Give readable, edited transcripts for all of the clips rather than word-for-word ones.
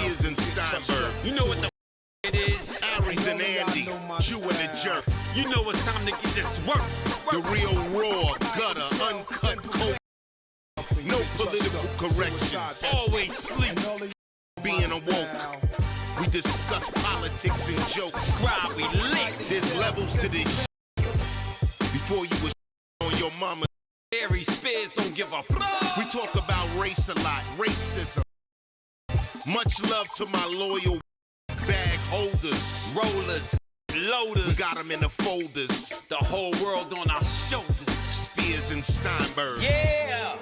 Spears and Steinberg. You know what the it is? Aries and Andy, Jew and the Jerk. You know it's time to get this work. The real raw, gutter, uncut, cold. No political corrections. Always sleep. Being awoke. We discuss politics and jokes. Subscribe, we lit. There's levels to this shit. Before you was on your mama. Aries Spears don't give a fuck. We talk about race a lot, racism. Much love to my loyal bag holders. Rollers, loaders. We got them in the folders. The whole world on our shoulders. Spears and Steinberg. Yeah.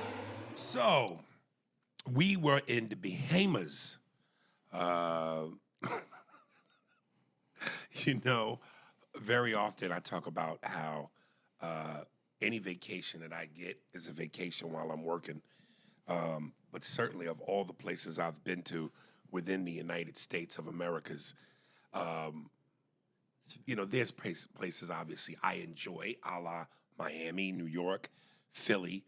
So, we were in the Bahamas. You know, very often I talk about how any vacation that I get is a vacation while I'm working. But certainly of all the places I've been to within the United States of Americas, you know, there's places obviously I enjoy, a la Miami, New York, Philly.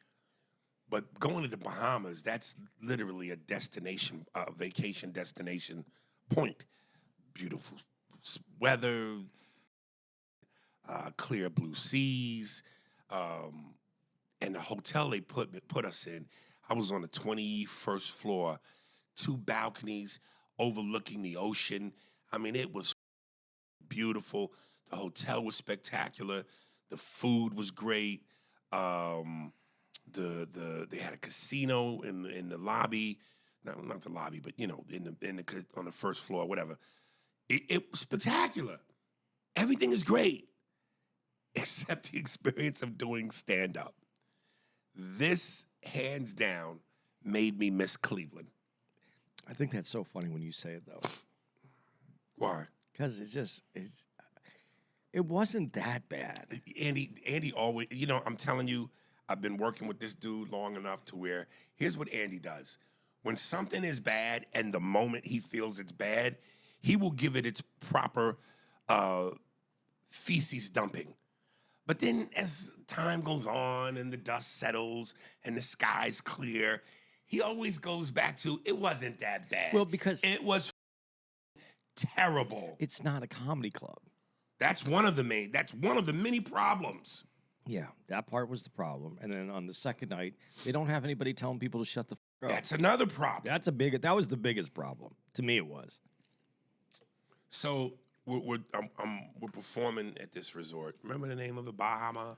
But going to the Bahamas, that's literally a destination, a vacation destination point. Beautiful weather, clear blue seas, and the hotel they put us in, I was on the 21st floor, 2 balconies overlooking the ocean. I mean, it was beautiful. The hotel was spectacular. The food was great. They had a casino in the lobby, not the lobby, but you know, on the first floor, whatever. It was spectacular. Everything is great, except the experience of doing stand-up. This, hands down, made me miss Cleveland. I think that's so funny when you say it, though. Why? Because it wasn't that bad. Andy always, you know, I'm telling you, I've been working with this dude long enough to where, here's what Andy does. When something is bad and the moment he feels it's bad, he will give it its proper feces dumping. But then as time goes on and the dust settles and the sky's clear, he always goes back to, it wasn't that bad. Well, because it was terrible. It's not a comedy club. That's one of the many problems. Yeah, that part was the problem. And then on the second night, they don't have anybody telling people to shut the fuck up. That's another problem. That was the biggest problem. To me, it was. So we're performing at this resort. Remember the name of the Bahamas?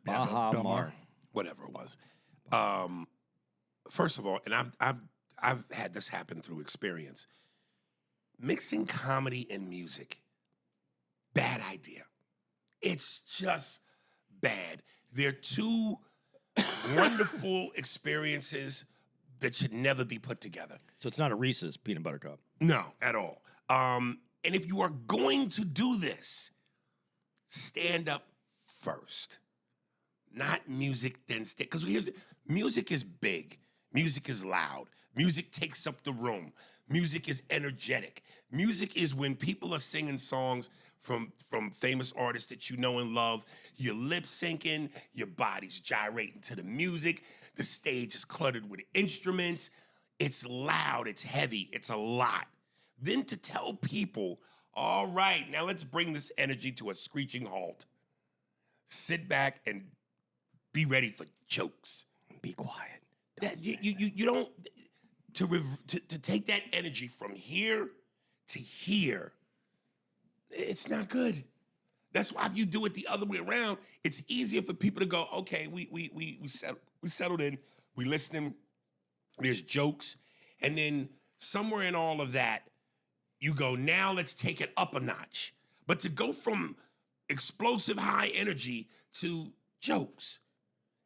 Bahamas. Whatever it was. First of all, and I've had this happen through experience. Mixing comedy and music, bad idea. It's just bad. They're two wonderful experiences that should never be put together. So it's not a Reese's peanut butter cup. No, at all. And if you are going to do this, stand up first. Not music, then stand. Because music is big. Music is loud. Music takes up the room. Music is energetic. Music is when people are singing songs from famous artists that you know and love. You're lip syncing, your body's gyrating to the music. The stage is cluttered with instruments. It's loud, it's heavy, it's a lot. Then to tell people, all right, now let's bring this energy to a screeching halt. Sit back and be ready for jokes. Be quiet. You don't, to take that energy from here to here, it's not good. That's why if you do it the other way around, it's easier for people to go, okay, we settled in, we listening, there's jokes, and then somewhere in all of that, you go, now let's take it up a notch. But to go from explosive high energy to jokes,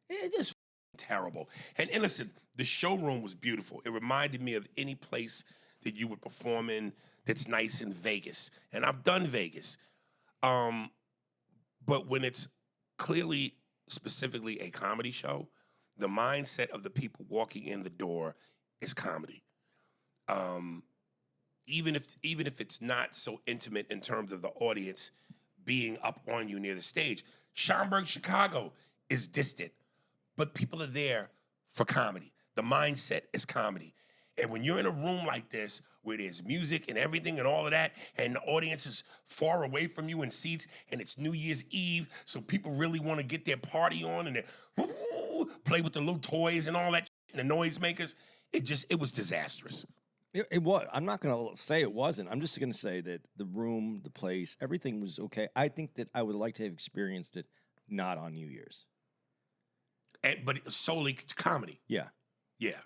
it is terrible. And listen, the showroom was beautiful. It reminded me of any place that you would perform in that's nice in Vegas. And I've done Vegas. But when it's clearly, specifically a comedy show, the mindset of the people walking in the door is comedy. Even if it's not so intimate in terms of the audience being up on you near the stage. Schaumburg, Chicago is distant, but people are there for comedy. The mindset is comedy. And when you're in a room like this where there's music and everything and all of that, and the audience is far away from you in seats, and it's New Year's Eve, so people really want to get their party on and they play with the little toys and all that and the noisemakers. It was disastrous. It was. I'm not going to say it wasn't. I'm just going to say that the room, the place, everything was okay. I think that I would like to have experienced it not on New Year's. But it was solely comedy. Yeah. Yeah.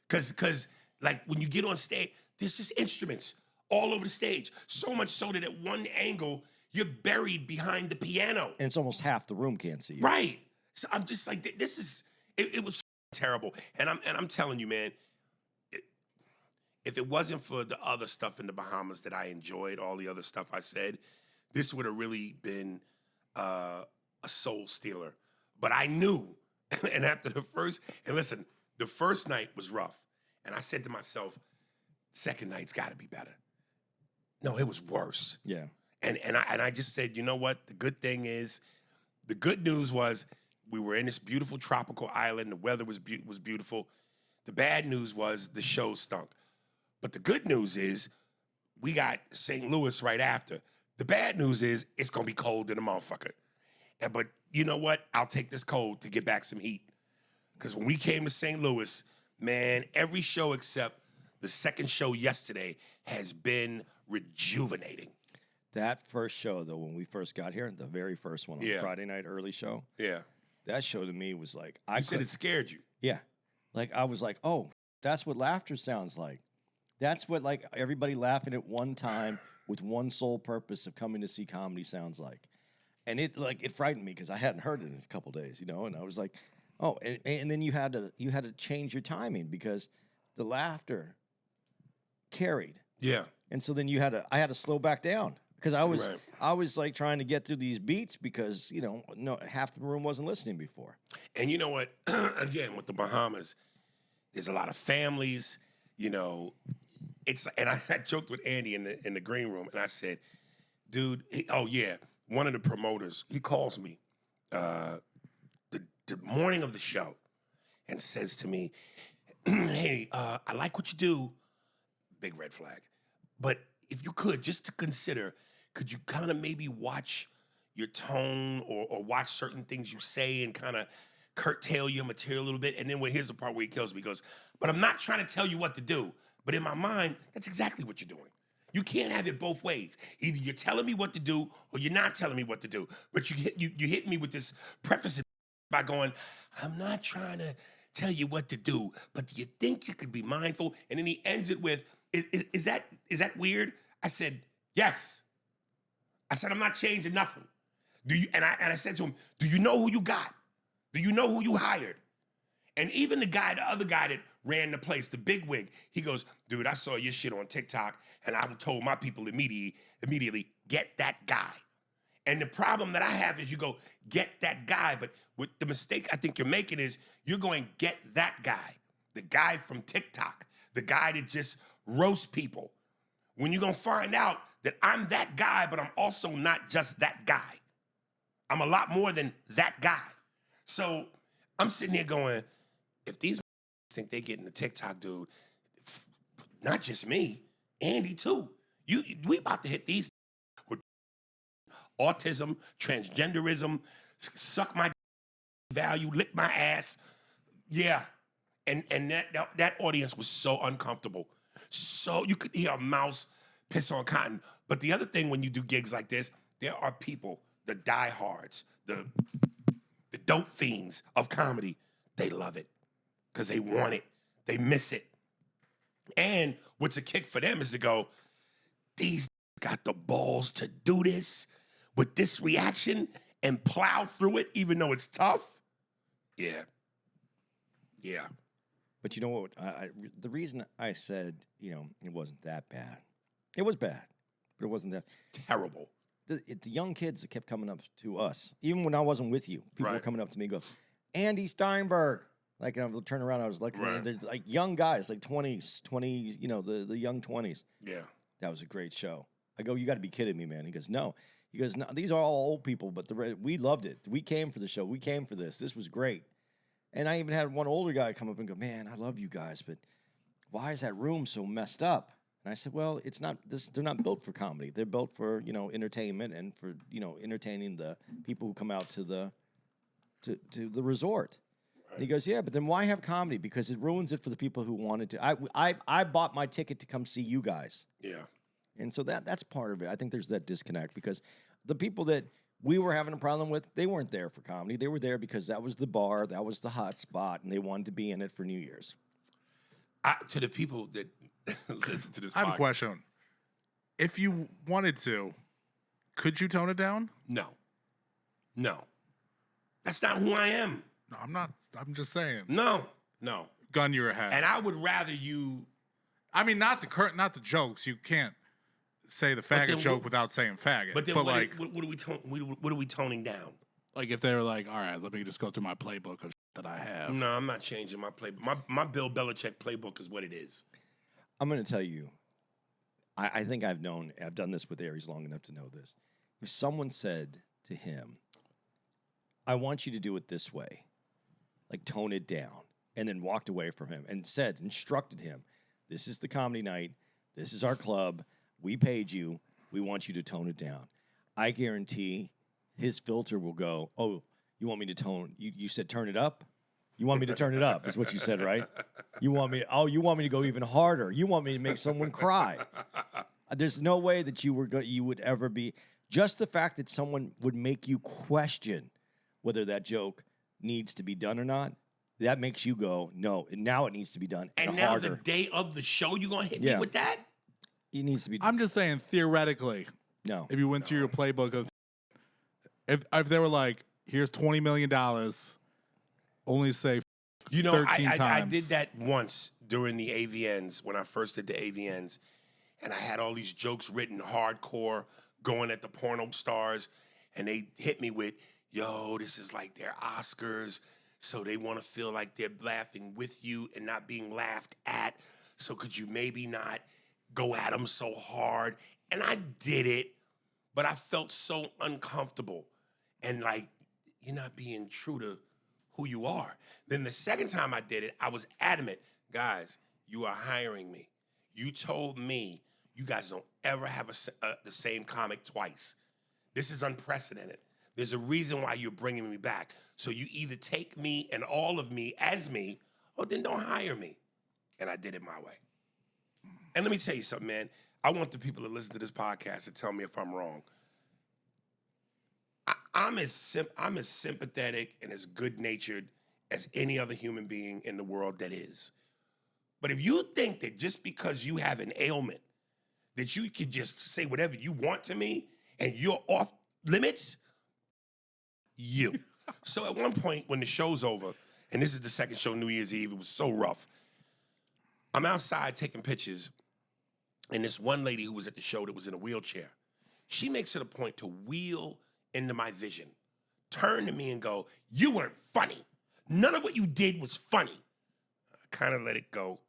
Because like when you get on stage, there's just instruments all over the stage. So much so that at one angle, you're buried behind the piano. And it's almost half the room can't see you. Right. So I'm just like, it was terrible. And I'm telling you, man, if it wasn't for the other stuff in the Bahamas that I enjoyed, all the other stuff I said, this would have really been a soul stealer. But I knew, and after the first night was rough. And I said to myself, second night's got to be better. No, it was worse. Yeah. And I just said, you know what? The good news was we were in this beautiful tropical island. The weather was beautiful. The bad news was the show stunk. But the good news is we got St. Louis right after. The bad news is it's going to be cold in a motherfucker. But you know what? I'll take this cold to get back some heat. Because when we came to St. Louis, man, every show except the second show yesterday has been rejuvenating. That first show, though, when we first got here, the very first one on Friday night early show, that show to me was like... You said it scared you. Yeah. Like, I was like, oh, that's what laughter sounds like. That's what, like, everybody laughing at one time with one sole purpose of coming to see comedy sounds like. And it frightened me because I hadn't heard it in a couple days, you know? And I was like, oh, and then you had to change your timing because the laughter carried. Yeah. And so then I had to slow back down because I was like trying to get through these beats because, you know, no, half the room wasn't listening before. And you know what? Again, with the Bahamas, there's a lot of families, you know. And I joked with Andy in the green room, and I said, dude, one of the promoters, he calls me the morning of the show and says to me, hey, I like what you do, big red flag, but if you could, just to consider, could you kind of maybe watch your tone or watch certain things you say and kind of curtail your material a little bit? And then here's the part where he kills me. He goes, but I'm not trying to tell you what to do. But in my mind, that's exactly what you're doing. You can't have it both ways. Either you're telling me what to do or you're not telling me what to do. But you hit me with this preface by going, I'm not trying to tell you what to do, but do you think you could be mindful? And then he ends it with, is that weird? I said, yes. I said, I'm not changing nothing. And I said to him, do you know who you got? Do you know who you hired? And even the other guy that ran the place, the big wig, he goes, dude, I saw your shit on TikTok, and I told my people immediately, get that guy. And the problem that I have is you go, get that guy, but with the mistake I think you're making is you're going, get that guy, the guy from TikTok, the guy that just roasts people. When you're going to find out that I'm that guy, but I'm also not just that guy. I'm a lot more than that guy. So I'm sitting here going, if these think they getting the TikTok dude, not just me, Andy too. We about to hit these with autism, transgenderism, suck my value, lick my ass. Yeah. And that audience was so uncomfortable. So you could hear a mouse piss on cotton. But the other thing when you do gigs like this, there are people, the diehards, the dope fiends of comedy, they love it. Because they want it. They miss it. And what's a kick for them is to go, these got the balls to do this with this reaction and plow through it even though it's tough. Yeah. Yeah. But you know what? The reason I said, you know, it wasn't that bad. It was bad, but it wasn't that terrible. The young kids that kept coming up to us, even when I wasn't with you, people were coming up to me and go, Andy Steinberg. Like, and I would turn around, I was looking, and there's like young guys, like 20s, you know, the young 20s. Yeah. That was a great show. I go, you got to be kidding me, man. He goes, no. He goes, no, these are all old people, but we loved it. We came for the show. We came for this. This was great. And I even had one older guy come up and go, man, I love you guys, but why is that room so messed up? And I said, well, it's not this. They're not built for comedy. They're built for entertainment and for entertaining the people who come out to the resort. And he goes, yeah, but then why have comedy? Because it ruins it for the people who wanted to. I bought my ticket to come see you guys. Yeah. And so that's part of it. I think there's that disconnect because the people that we were having a problem with, they weren't there for comedy. They were there because that was the bar, that was the hot spot, and they wanted to be in it for New Year's. To the people that listen to this I have podcast, a question. If you wanted to, could you tone it down? No. That's not who I am. No, I'm not. I'm just saying. No. Gun to your head. And I would rather you. I mean, not the jokes. You can't say the faggot joke without saying faggot. But then what are we toning down? Like if they were like, all right, let me just go through my playbook of that I have. No, I'm not changing my playbook. My Bill Belichick playbook is what it is. I'm going to tell you, I think I've done this with Aries long enough to know this. If someone said to him, I want you to do it this way, like tone it down, and then walked away from him and instructed him, this is the comedy night, this is our club, we paid you, we want you to tone it down. I guarantee his filter will go, oh, you want me to tone, you said turn it up? You want me to turn it up, is what you said, right? You want me to go even harder. You want me to make someone cry. There's no way that you would ever be, just the fact that someone would make you question whether that joke needs to be done or not, that makes you go, no, and now it needs to be done. And now harder. The day of the show, you going to hit me with that? It needs to be done. I'm just saying, theoretically, No. If you went through your playbook of, if they were like, here's $20 million, only say 13 times. I did that once during the AVNs, when I first did the AVNs, and I had all these jokes written hardcore, going at the porno stars, and they hit me with, yo, this is like their Oscars, so they want to feel like they're laughing with you and not being laughed at, so could you maybe not go at them so hard? And I did it, but I felt so uncomfortable, and like, you're not being true to who you are. Then the second time I did it, I was adamant, guys, you are hiring me. You told me you guys don't ever have the same comic twice. This is unprecedented. There's a reason why you're bringing me back. So you either take me and all of me as me, or then don't hire me. And I did it my way. And let me tell you something, man. I want the people that listen to this podcast to tell me if I'm wrong. I'm as sympathetic and as good-natured as any other human being in the world that is. But if you think that just because you have an ailment, that you can just say whatever you want to me and you're off limits, you. So at one point when the show's over, and this is the second show, New Year's Eve, it was so rough. I'm outside taking pictures, and this one lady who was at the show that was in a wheelchair, she makes it a point to wheel into my vision, turn to me and go, you weren't funny. None of what you did was funny. I kind of let it go,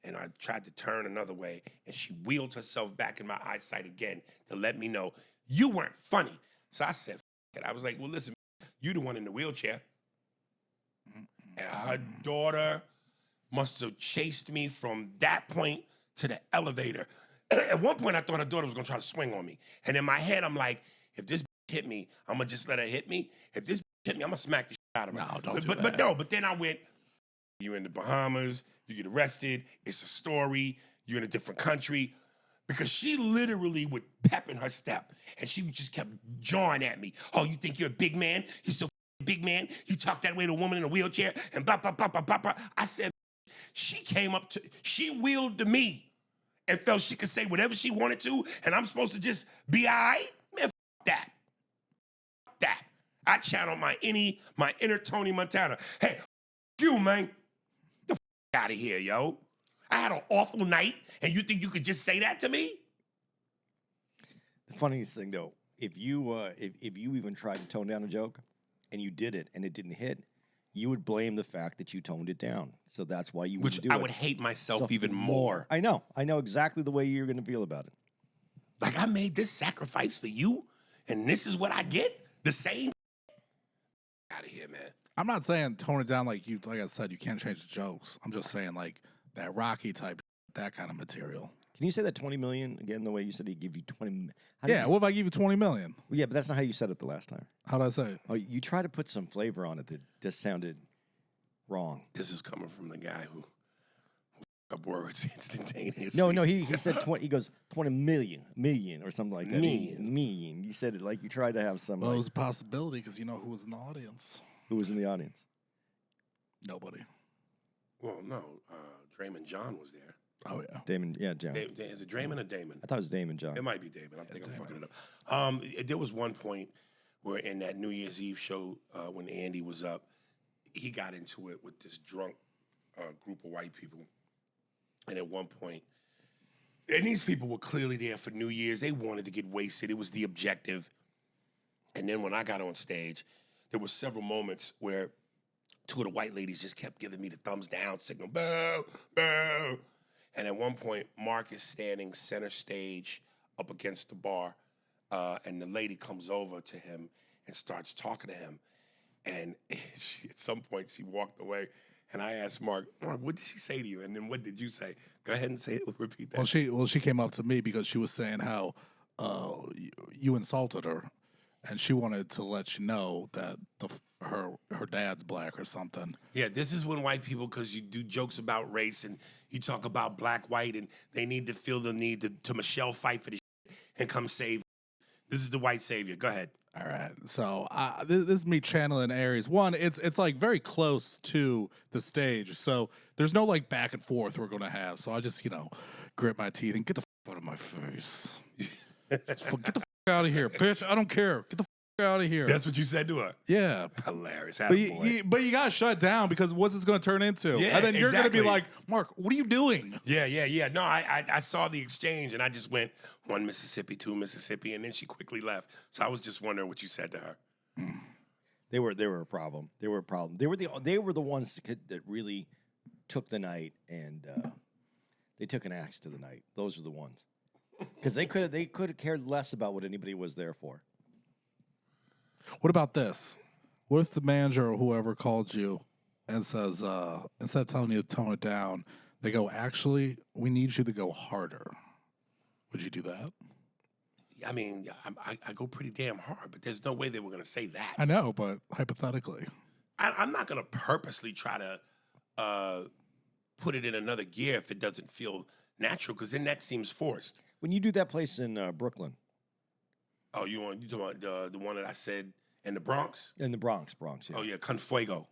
and I tried to turn another way, and she wheeled herself back in my eyesight again to let me know, you weren't funny. So I said, F it. I was like, well, listen, you the one in the wheelchair. And her daughter must have chased me from that point to the elevator. At one point, I thought her daughter was going to try to swing on me. And in my head, I'm like, if this hit me, I'm going to just let her hit me. If this hit me, I'm going to smack the shit out of her. No, don't do that. But then I went, you're in the Bahamas, you get arrested, it's a story, you're in a different country. Because she literally would pep in her step, and she just kept jawing at me. Oh, you think you're a big man? You're so big man? You talk that way to a woman in a wheelchair? And blah, blah, blah, blah, blah, blah. I said, she wheeled to me and felt she could say whatever she wanted to, and I'm supposed to just be all right? Man, that. That. I channel my inner Tony Montana. Hey, you, man. Get the out of here, yo. I had an awful night, and you think you could just say that to me? The funniest thing, though, if you even tried to tone down a joke, and you did it, and it didn't hit, you would blame the fact that you toned it down. So that's why you would do it. Which I would hate myself even more. I know exactly the way you're going to feel about it. Like, I made this sacrifice for you, and this is what I get? The same? Out of here, man. I'm not saying tone it down like I said, you can't change the jokes. I'm just saying like that Rocky type, that kind of material. Can you say that 20 million again? The way you said he'd give you 20. Yeah, what if I give you 20 million? Well, yeah, but that's not how you said it the last time. How'd I say it? Oh, you tried to put some flavor on it that just sounded wrong. This is coming from the guy who up words instantaneously. No, he said 20. He goes 20 million or something like that. Million. You said it like you tried to have some. Well, it Like, was a possibility because you know who was in the audience? who was in the audience? Nobody. Well, no, Draymond John was there. Oh, yeah. Damon. Yeah, John. Is it Draymond or Damon? I thought it was Damon John. It might be David. I think I'm fucking it up. There was one point where in that New Year's Eve show when Andy was up, he got into it with this drunk group of white people. And at one point, and these people were clearly there for New Year's. They wanted to get wasted. It was the objective. And then when I got on stage, there were several moments where two of the white ladies just kept giving me the thumbs down signal, boo, boo. And at one point, Mark is standing center stage up against the bar, and the lady comes over to him and starts talking to him. And at some point, she walked away, and I asked Mark, what did she say to you? And then what did you say? Go ahead and say it. Repeat that. Well, she came up to me because she was saying how you insulted her, and she wanted to let you know that her dad's black or something. Yeah, this is when white people, because you do jokes about race and you talk about black, white, and they need to feel the need to Michelle fight for the shit and come save. This is the white savior. Go ahead. All right, so this is me channeling Aries. One, it's like very close to the stage, so there's no like back and forth we're gonna have. So I just grit my teeth and get the out of my face. Get the out of here, bitch! I don't care. Get the out of here. That's what you said to her. Yeah, Hilarious. but you got shut down because what's this gonna turn into? Yeah, and then you're exactly. gonna be like, Mark, what are you doing? Yeah. No, I saw the exchange and I just went 1 Mississippi, 2 Mississippi, and then she quickly left. So I was just wondering what you said to her. They were a problem. They were a problem. They were the ones that really took the night and they took an axe to the night. Those are the ones because they could have cared less about what anybody was there for. What about this? What if the manager or whoever called you and says, instead of telling you to tone it down, they go, actually, we need you to go harder. Would you do that? I mean, I go pretty damn hard, but there's no way they were going to say that. I know, but hypothetically. I'm not going to purposely try to put it in another gear if it doesn't feel natural, because then that seems forced. When you do that place in Brooklyn. Oh, you talking about the one that I said in the Bronx? In the Bronx, yeah. Oh, yeah, Confuego.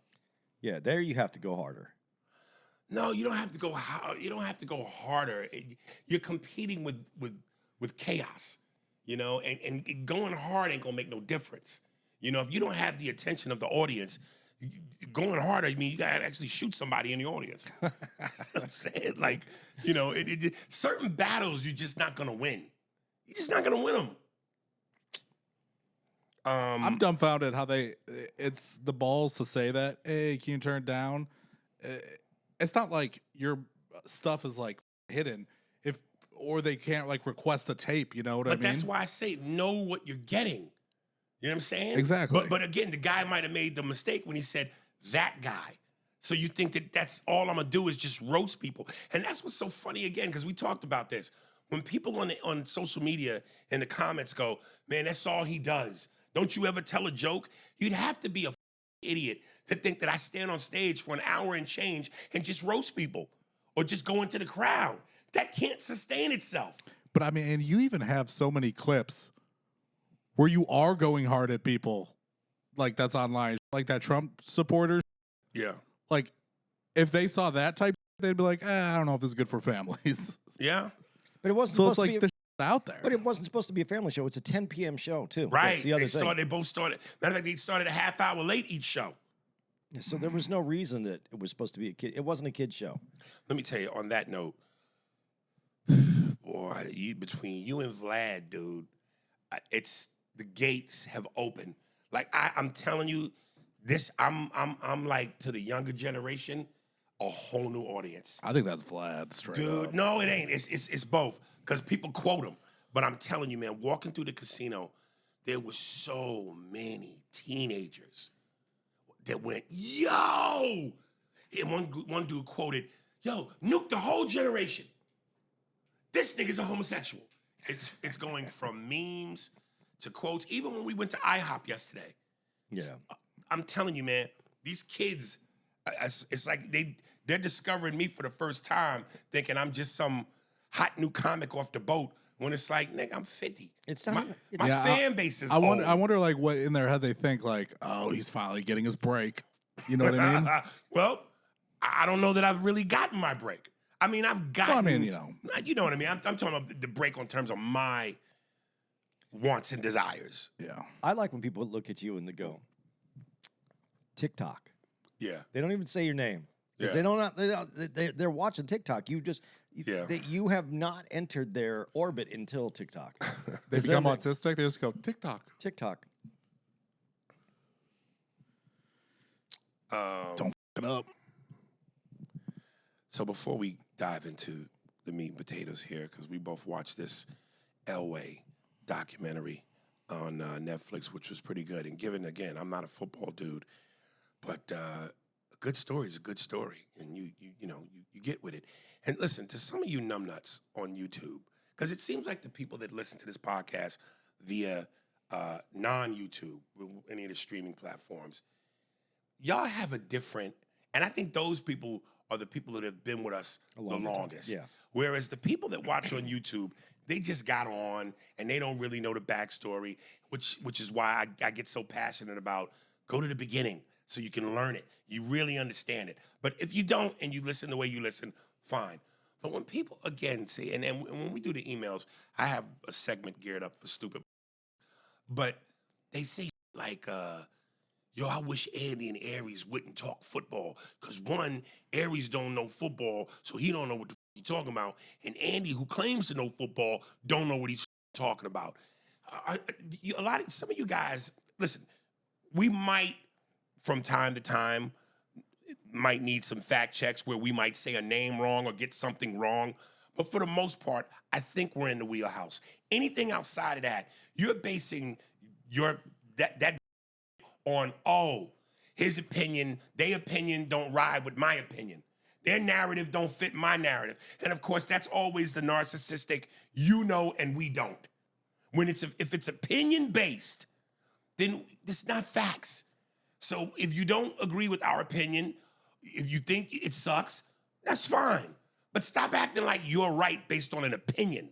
Yeah, there you have to go harder. No, you don't have to go. You don't have to go harder. You're competing with chaos, and going hard ain't gonna make no difference. If you don't have the attention of the audience, going harder, I mean, you gotta actually shoot somebody in the audience. You know what I'm saying? Like, certain battles you're just not gonna win. You're just not gonna win them. I'm dumbfounded how it's the balls to say that. Hey, can you turn it down? It's not like your stuff is like hidden, or they can't like request a tape. You know what I mean? But that's why I say know what you're getting. You know what I'm saying? Exactly. But again, the guy might have made the mistake when he said that guy. So you think that that's all I'm gonna do is just roast people, and that's what's so funny again, because we talked about this. When people on social media in the comments go, man, that's all he does. Don't you ever tell a joke? You'd have to be a idiot to think that I stand on stage for an hour and change and just roast people or just go into the crowd. That can't sustain itself. But I mean, and you even have so many clips where you are going hard at people, like that's online, like that Trump supporters. Yeah. Like, if they saw that type, they'd be like, I don't know if this is good for families. Yeah. But it wasn't So it's supposed like to be out there. But it wasn't supposed to be a family show. It's a 10 p.m. show, too. Right. That's the other thing. They both started. Matter of fact, they started a half hour late each show. So there was no reason that it was supposed to be a kid. It wasn't a kid's show. Let me tell you, on that note, boy, between you and Vlad, dude, it's the gates have opened. Like I'm telling you, this I'm like to the younger generation, a whole new audience. I think that's Vlad straight Dude, up. no, it ain't. It's both. Because people quote him. But I'm telling you, man, walking through the casino, there were so many teenagers that went, yo! And one dude quoted, yo, nuke the whole generation. this nigga's a homosexual. It's going from memes to quotes. Even when we went to IHOP yesterday, Yeah. I'm telling you, man, these kids, it's like they're discovering me for the first time, thinking I'm just some hot new comic off the boat. When it's like, nigga, I'm 50. It's my, not. my fan base is I wonder. old. I wonder, like, what in their head they think, like, oh, he's finally getting his break. You know what I mean? Well, I don't know that I've really gotten my break. I mean, I've gotten. Well, I mean, you know. You know what I mean. I'm talking about the break on terms of my wants and desires. Yeah. I like when people look at you and they go, TikTok. Yeah. They don't even say your name. Yeah. They're watching TikTok. You have not entered their orbit until TikTok. They become autistic. They just go TikTok. TikTok. Don't f it up. So before we dive into the meat and potatoes here, because we both watched this Elway documentary on Netflix, which was pretty good. And given, again, I'm not a football dude, but a good story is a good story, and you get with it. And listen, to some of you numbnuts on YouTube, because it seems like the people that listen to this podcast via non-YouTube, any of the streaming platforms, y'all have a different, and I think those people are the people that have been with us the longest. Yeah. Whereas the people that watch on YouTube, they just got on and they don't really know the backstory, which is why I get so passionate about go to the beginning so you can learn it. You really understand it. But if you don't and you listen the way you listen, fine. But when people, again, say, and when we do the emails, I have a segment geared up for stupid, but they say like, yo, I wish Andy and Aries wouldn't talk football, because one, Aries don't know football, so he don't know what the he's talking about, and Andy, who claims to know football, don't know what he's talking about. Some of you guys, listen, we might, from time to time, might need some fact checks where we might say a name wrong or get something wrong, but for the most part, I think we're in the wheelhouse. Anything outside of that, you're basing that on, his opinion, their opinion don't ride with my opinion. Their narrative don't fit my narrative. And of course, that's always the narcissistic, and we don't. If it's opinion-based, then it's not facts. So if you don't agree with our opinion, if you think it sucks, that's fine. But stop acting like you're right based on an opinion.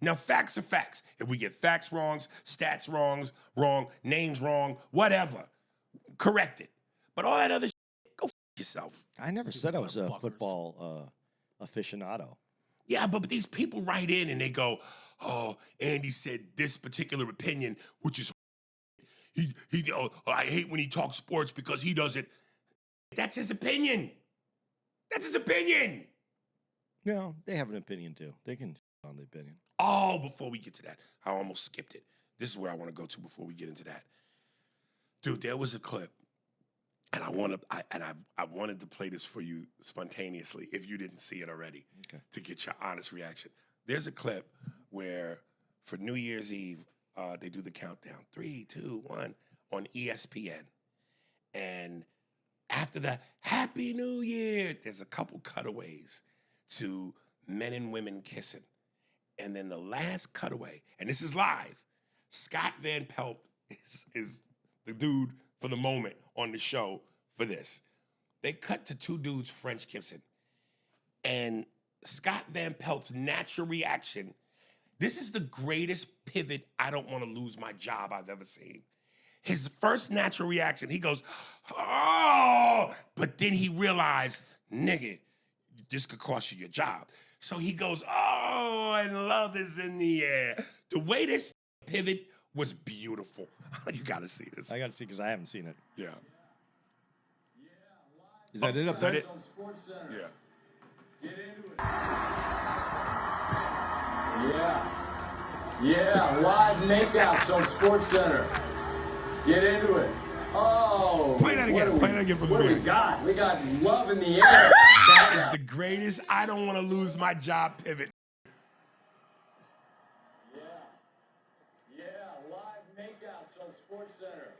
Now, facts are facts. If we get facts wrong, stats wrong, names wrong, whatever, correct it. But all that other shit, go f yourself. I never said I was a football aficionado. Yeah, but these people write in and they go, oh, Andy said this particular opinion, which is I hate when he talks sports because he does it. That's his opinion. That's his opinion. Yeah, they have an opinion too. They can on the opinion. Oh, before we get to that, I almost skipped it. This is where I want to go to before we get into that. Dude, there was a clip, and I wanted to play this for you spontaneously if you didn't see it already, to get your honest reaction. There's a clip where for New Year's Eve, they do the countdown, 3, 2, 1, on ESPN. And after the Happy New Year, there's a couple cutaways to men and women kissing. And then the last cutaway, and this is live, Scott Van Pelt is the dude for the moment on the show for this. They cut to two dudes French kissing. And Scott Van Pelt's natural reaction, this is the greatest pivot, I don't want to lose my job, I've ever seen. His first natural reaction, he goes, oh, but then he realized, nigga, this could cost you your job. So he goes, oh, and love is in the air. The way this pivot was beautiful. You got to see this. I got to see because I haven't seen it. Yeah. Is that it up there? Yeah. Get into it. Yeah, live makeouts on SportsCenter. Get into it. Oh, Play that again. Play that again from the What do we beginning. got? We got love in the air. That is the greatest I don't want to lose my job pivot. Yeah, live makeouts on SportsCenter.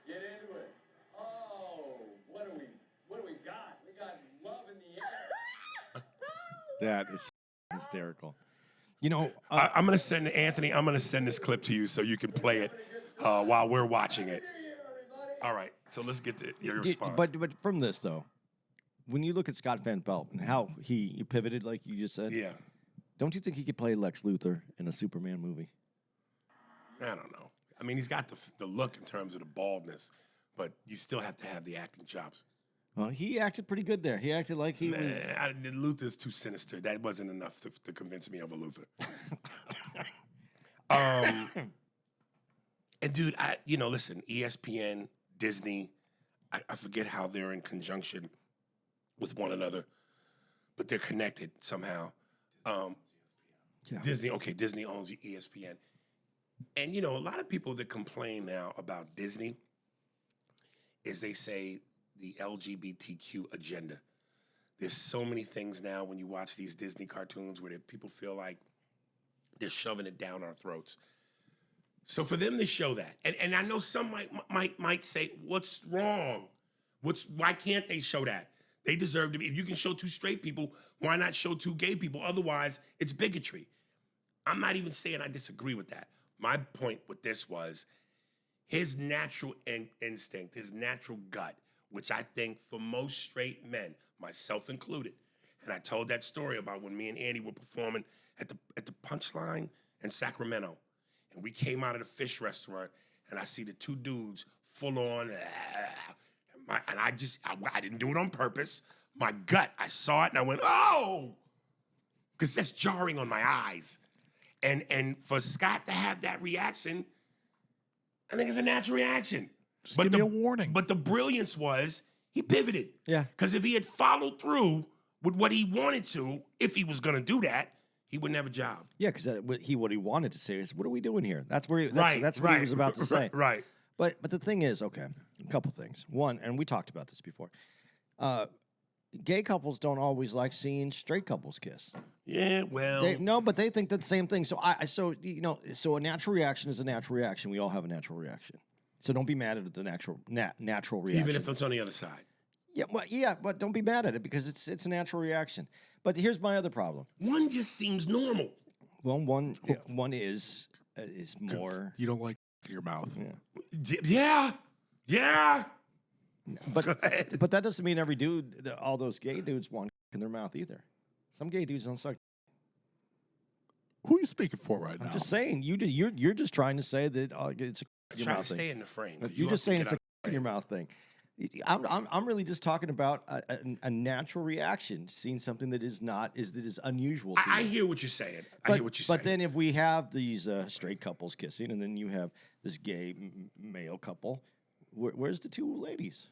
Get into it. Oh, what do we got? We got love in the air. That is hysterical. You know, I'm gonna send Anthony. I'm gonna send this clip to you so you can play it while we're watching it. All right. So let's get to your response. but from this though, when you look at Scott Van Pelt and how he pivoted, like you just said, yeah, don't you think he could play Lex Luthor in a Superman movie? I don't know. I mean, he's got the look in terms of the baldness, but you still have to have the acting chops. Well, he acted pretty good there. He acted like he was. Luther's too sinister. That wasn't enough to convince me of a Luther. And dude, listen, ESPN, Disney, I forget how they're in conjunction with one another, but they're connected somehow. Disney owns ESPN. And, a lot of people that complain now about Disney is they say the LGBTQ agenda. There's so many things now when you watch these Disney cartoons where people feel like they're shoving it down our throats. So for them to show that, and I know some might say, what's wrong? Why can't they show that? They deserve to be. If you can show two straight people, why not show two gay people? Otherwise, it's bigotry. I'm not even saying I disagree with that. My point with this was his natural instinct, his natural gut, which I think for most straight men, myself included, and I told that story about when me and Andy were performing at the Punchline in Sacramento, and we came out of the fish restaurant, and I see the two dudes full on, and I didn't do it on purpose. My gut, I saw it, and I went, oh, because that's jarring on my eyes. And for Scott to have that reaction, I think it's a natural reaction. Just give me a warning. But the brilliance was he pivoted. Yeah. Because if he had followed through with what he wanted to, if he was going to do that, he wouldn't have a job. Yeah, because what he wanted to say is, what are we doing here? That's where that's what right, he was about to say. Right. But the thing is, okay, a couple things. One, and we talked about this before. Gay couples don't always like seeing straight couples kiss. Yeah, well. But they think the same thing. So so a natural reaction is a natural reaction. We all have a natural reaction. So don't be mad at the natural reaction. Even if it's on the other side. Yeah, but don't be mad at it because it's a natural reaction. But here's my other problem. One just seems normal. Well, one is more. You don't like your mouth. Yeah. But that doesn't mean every dude, all those gay dudes want in their mouth either. Some gay dudes don't suck. Who are you speaking for right now? I'm just saying you're just trying to say that it's a your Try to mouth thing. stay in the frame. You're just saying it's a in your mouth thing. I'm really just talking about a natural reaction, seeing something that is unusual. I hear what you're saying. But then if we have these straight couples kissing, and then you have this gay male couple, where's the two ladies?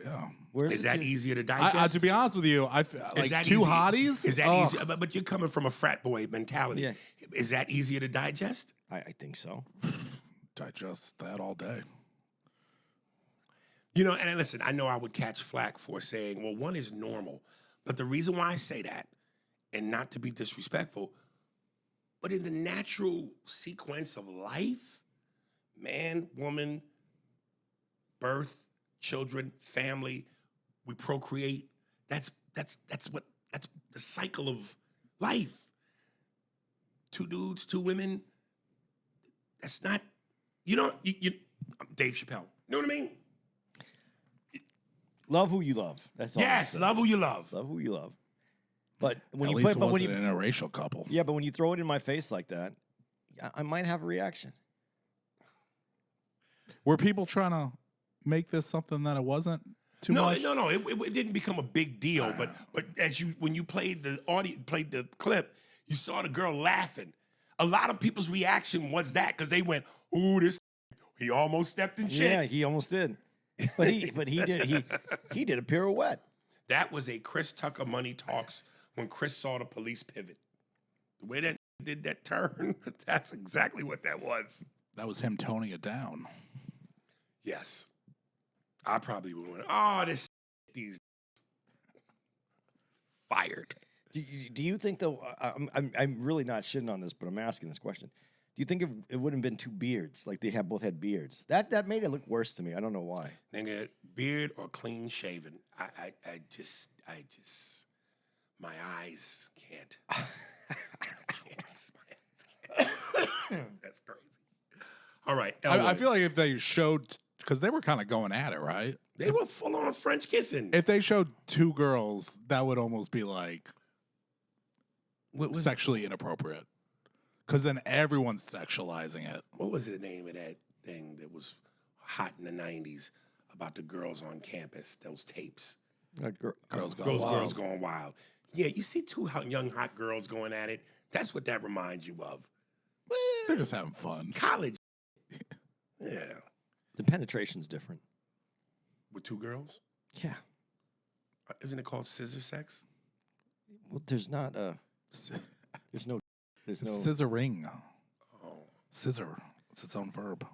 Yeah. Is that easier to digest? To be honest with you, I like two easy? hotties. Is that easier? But you're coming from a frat boy mentality. Yeah. Is that easier to digest? I think so. Digest that all day. And listen, I know I would catch flack for saying, well, one is normal. But the reason why I say that, and not to be disrespectful, but in the natural sequence of life, man, woman, birth, children, family, we procreate. That's the cycle of life. Two dudes, two women. That's not, Dave Chappelle. You know what I mean? Love who you love. That's all. Yes, love who you love. Love who you love. But when At you least put, it wasn't an interracial couple. Yeah, but when you throw it in my face like that, I might have a reaction. Were people trying to make this something that it wasn't too much? No. It didn't become a big deal. But when you played the clip, you saw the girl laughing. A lot of people's reaction was that because they went, "Ooh, he almost stepped in shit." Yeah, he almost did. But he did a pirouette. That was a Chris Tucker Money Talks when Chris saw the police pivot. The way that did that turn, that's exactly what that was. That was him toning it down. Yes. I probably would have went, these fired. Do you think, though, I'm really not shitting on this, but I'm asking this question. Do you think it wouldn't have been two beards, like they both had beards? That made it look worse to me. I don't know why. Nigga, beard or clean shaven. I just My eyes can't. That's crazy. All right. I Elway. feel like if they showed, because they were kind of going at it, right? They were full on French kissing. If they showed two girls, that would almost be like sexually inappropriate. Because then everyone's sexualizing it. What was the name of that thing that was hot in the 90s about the girls on campus? Those tapes. Girls Gone Wild. Girls Going Wild. Yeah, you see two young hot girls going at it. That's what that reminds you of. Well, They're just having fun. college. Yeah. The penetration's different. With two girls? Yeah. Isn't it called scissor sex? Well, there's no. Scissoring. Oh. Scissor. It's its own verb.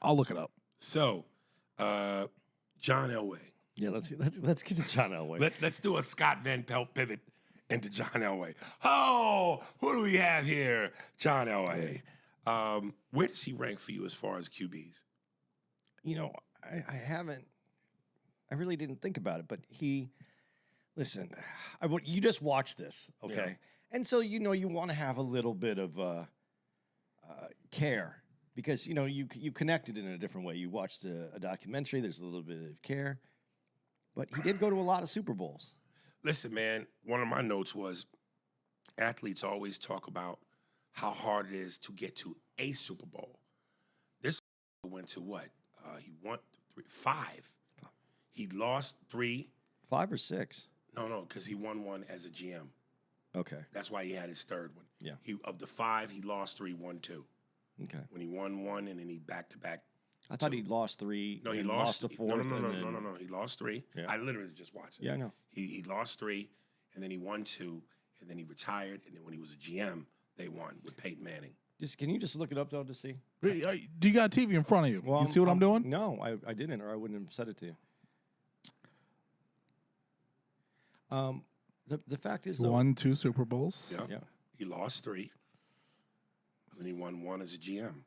I'll look it up. So, John Elway. Yeah, let's get to John Elway. Let's do a Scott Van Pelt pivot into John Elway. Oh, who do we have here? John Elway. Where does he rank for you as far as QBs? You know, I haven't. I really didn't think about it, but listen. You just watch this, okay? Yeah. And so you want to have a little bit of care because you connected in a different way. You watched a documentary. There's a little bit of care, but he did go to a lot of Super Bowls. Listen, man, one of my notes was athletes always talk about how hard it is to get to a Super Bowl. This went to what? He won 5. He lost 3. 5 or 6? No, because he won 1 as a GM. Okay. That's why he had his 3rd one. Yeah. Of the 5, he lost 3, won 2. Okay. When he won 1, and then he back-to-back. I thought he lost 3. No, he and lost the 4th. No. He lost 3. Yeah. I literally just watched it. Yeah, I know. He lost 3, and then he won 2, and then he retired, and then when he was a GM, they won with Peyton Manning. Can you just look it up though to see? Do you got a TV in front of you? You see what I'm doing? No, I didn't, or I wouldn't have said it to you. The fact is, though, Won 2 Super Bowls. Yeah. He lost 3, and then he won 1 as a GM.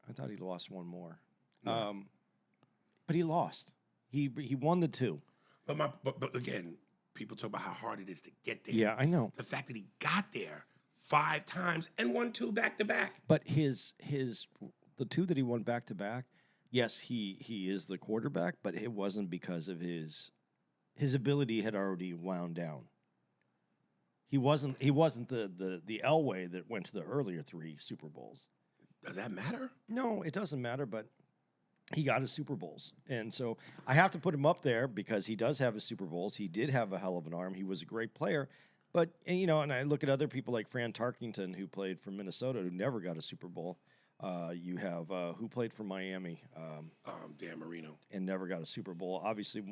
I thought he lost 1 more. But he lost. He won the 2. But again, people talk about how hard it is to get there. Yeah, I know. The fact that he got there 5 times and won 2 back-to-back. But the 2 that he won back to back, yes, he is the quarterback, but it wasn't because of his ability had already wound down. He wasn't the Elway that went to the earlier 3 Super Bowls. Does that matter? No, it doesn't matter, but he got his Super Bowls. And so I have to put him up there because he does have his Super Bowls. He did have a hell of an arm. He was a great player. But, and I look at other people like Fran Tarkington, who played for Minnesota, who never got a Super Bowl. You have who played for Miami? Dan Marino. And never got a Super Bowl. Obviously,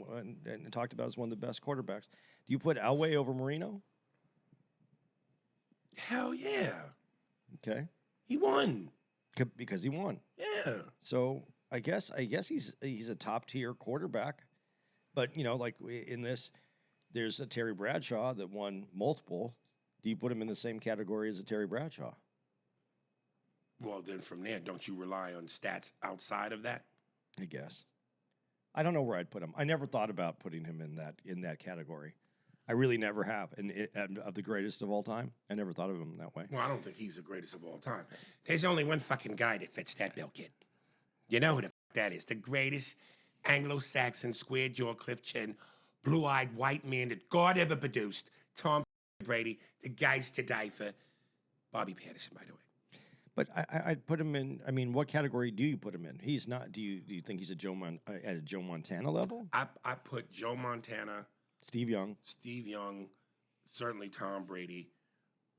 and talked about as one of the best quarterbacks. Do you put Elway over Marino? Hell yeah. Okay. He won. Because he won. Yeah. So I guess he's a top tier quarterback, but like in this, there's a Terry Bradshaw that won multiple. Do you put him in the same category as a Terry Bradshaw? Well, then from there, don't you rely on stats outside of that? I guess. I don't know where I'd put him. I never thought about putting him in that category. I really never have. And of the greatest of all time, I never thought of him that way. Well, I don't think he's the greatest of all time. There's only one fucking guy that fits that bill, kid. You know who the fuck that is? The greatest Anglo-Saxon, square-jaw, cliff chin, blue-eyed white man that God ever produced. Tom Brady, the guy's to die for. Bobby Patterson, by the way. But I'd put him in. I mean, what category do you put him in? He's not. Do you think he's at a Joe Montana level? I put Joe Montana, Steve Young, certainly Tom Brady.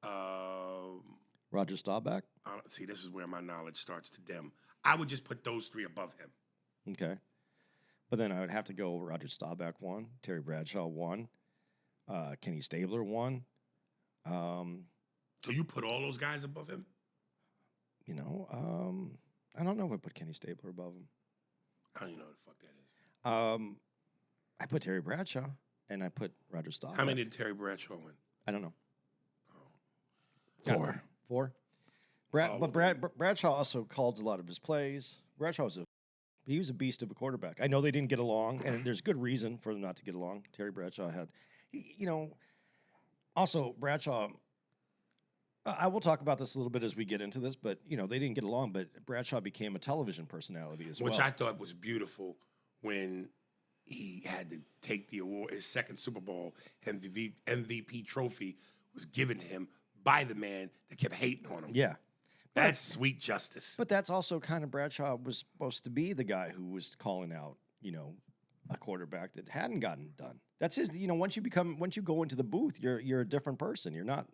Roger Staubach. See, this is where my knowledge starts to dim. I would just put those 3 above him. Okay. But then I would have to go Roger Staubach 1, Terry Bradshaw 1, Kenny Stabler 1. So you put all those guys above him? I don't know if I put Kenny Stabler above him. I don't even know what the fuck that is. I put Terry Bradshaw and I put Roger Staubach. How many did Terry Bradshaw win? I don't know. 4. 4. Bradshaw also called a lot of his plays. Bradshaw was a He was a beast of a quarterback. I know they didn't get along, and there's good reason for them not to get along. Terry Bradshaw had, also Bradshaw. I will talk about this a little bit as we get into this, but they didn't get along. But Bradshaw became a television personality as well, which I thought was beautiful when he had to take the award. His second Super Bowl MVP trophy was given to him by the man that kept hating on him. Yeah. That's sweet justice. But that's also kind of Bradshaw was supposed to be the guy who was calling out, a quarterback that hadn't gotten it done. That's his. Once you go into the booth, you're a different person. You're not.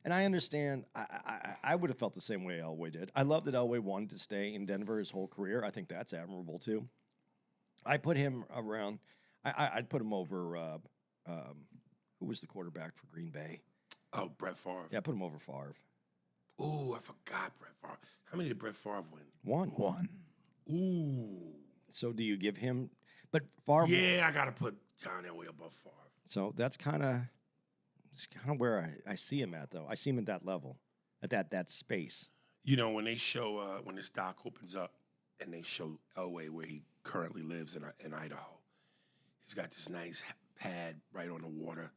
And I understand. I would have felt the same way Elway did. I love that Elway wanted to stay in Denver his whole career. I think that's admirable too. I put him around. I'd put him over. Who was the quarterback for Green Bay? Oh, Brett Favre. Yeah, I put him over Favre. Ooh, I forgot Brett Favre. How many did Brett Favre win? One. Ooh. So do you give him? But Favre. Yeah, I gotta put John Elway above Favre. So that's kind of where I see him at, though. I see him at that level, at that space. When they show when this doc opens up and they show Elway where he currently lives in Idaho, he's got this nice pad right on the water,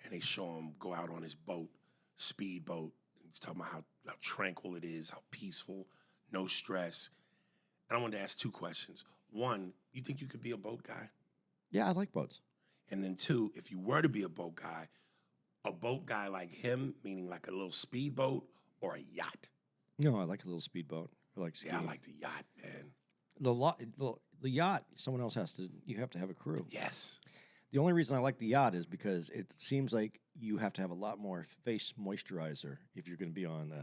and they show him go out on his boat, speedboat. He's talking about how tranquil it is, how peaceful, no stress. And I wanted to ask two questions. One, you think you could be a boat guy? Yeah, I like boats. And then two, if you were to be a boat guy like him, meaning like a little speedboat or a yacht? No, I like a little speedboat. I like skiing. Yeah, I like the yacht, man. The yacht, someone else you have to have a crew. Yes. The only reason I like the yacht is because it seems like you have to have a lot more face moisturizer if you're going to be on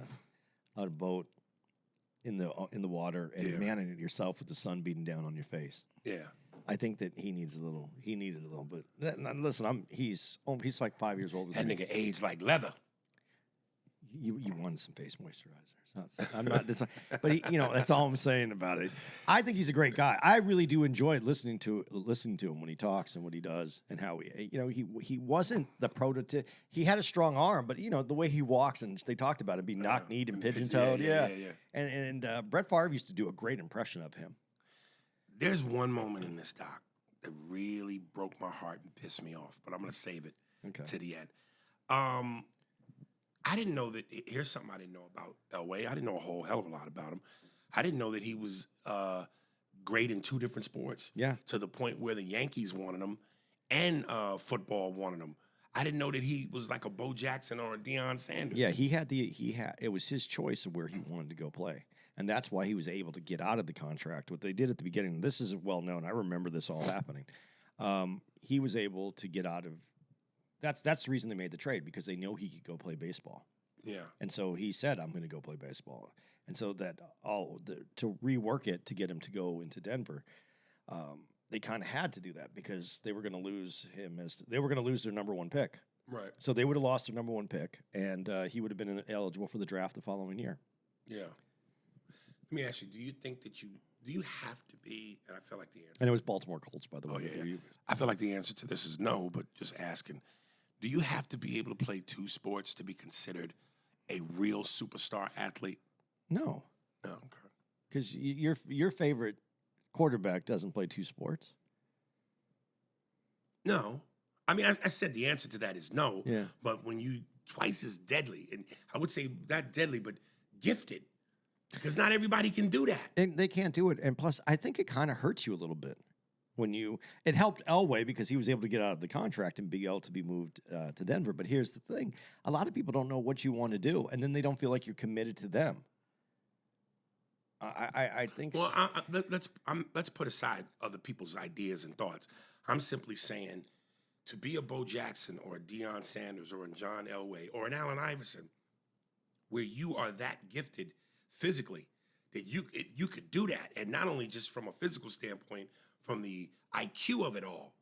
a boat in the water and manning it yourself with the sun beating down on your face. Yeah. I think that he needed a little bit. Listen, he's like 5 years older That than nigga aged like leather. You wanted some face moisturizer. I'm not. But that's all I'm saying about it. I think he's a great guy. I really do enjoy listening to him when he talks and what he does and how he wasn't the prototype. He had a strong arm, but the way he walks, and they talked about it being knock-kneed and pigeon-toed. Yeah. And Brett Favre used to do a great impression of him. There's one moment in this doc that really broke my heart and pissed me off, but I'm gonna save it to the end. I didn't know that. Here's something I didn't know about Elway. I didn't know a whole hell of a lot about him. I didn't know that he was great in two different sports. Yeah. To the point where the Yankees wanted him and football wanted him. I didn't know that he was like a Bo Jackson or a Deion Sanders. Yeah, it was his choice of where he wanted to go play. And that's why he was able to get out of the contract. What they did at the beginning, this is well known. I remember this all happening. He was able to get out of. That's the reason they made the trade, because they know he could go play baseball. Yeah. And so he said, "I'm going to go play baseball." And so that to rework it to get him to go into Denver, they kind of had to do that because they were going to lose him they were going to lose their number one pick. Right. So they would have lost their number one pick, and he would have been eligible for the draft the following year. Yeah. Let me ask you: do you think that do you have to be? And I feel like the answer. And it was Baltimore Colts, by the way. Oh yeah. I feel like the answer to this is no, but just asking: do you have to be able to play two sports to be considered a real superstar athlete? No. No. Okay. Because your favorite quarterback doesn't play two sports. No. I mean, I said the answer to that is no. Yeah. But when you twice as deadly, and I would say not deadly, but gifted, because not everybody can do that. And they can't do it. And plus, I think it kind of hurts you a little bit when it helped Elway because he was able to get out of the contract and be able to be moved to Denver. But here's the thing. A lot of people don't know what you want to do, and then they don't feel like you're committed to them. I think. Well, let's put aside other people's ideas and thoughts. I'm simply saying, to be a Bo Jackson or a Deion Sanders or a John Elway or an Allen Iverson, where you are that gifted physically that you could do that, and not only just from a physical standpoint, from the IQ of it all.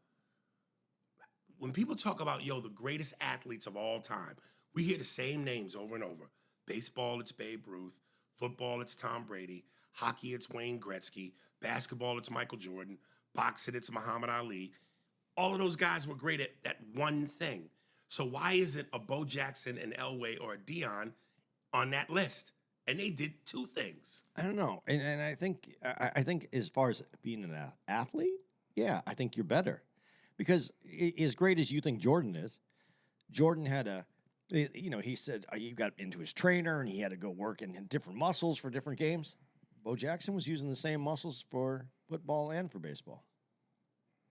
When people talk about the greatest athletes of all time, we hear the same names over and over. Baseball, it's Babe Ruth. Football, it's Tom Brady. Hockey, it's Wayne Gretzky. Basketball, it's Michael Jordan. Boxing, it's Muhammad Ali. All of those guys were great at that one thing. So why isn't a Bo Jackson, an Elway, or a Deion on that list? and they did two things. I don't know, and I think as far as being an athlete, yeah, I think you're better, because as great as you think Jordan is, Jordan had he said you got into his trainer and he had to go work in different muscles for different games. Bo Jackson was using the same muscles for football and for baseball.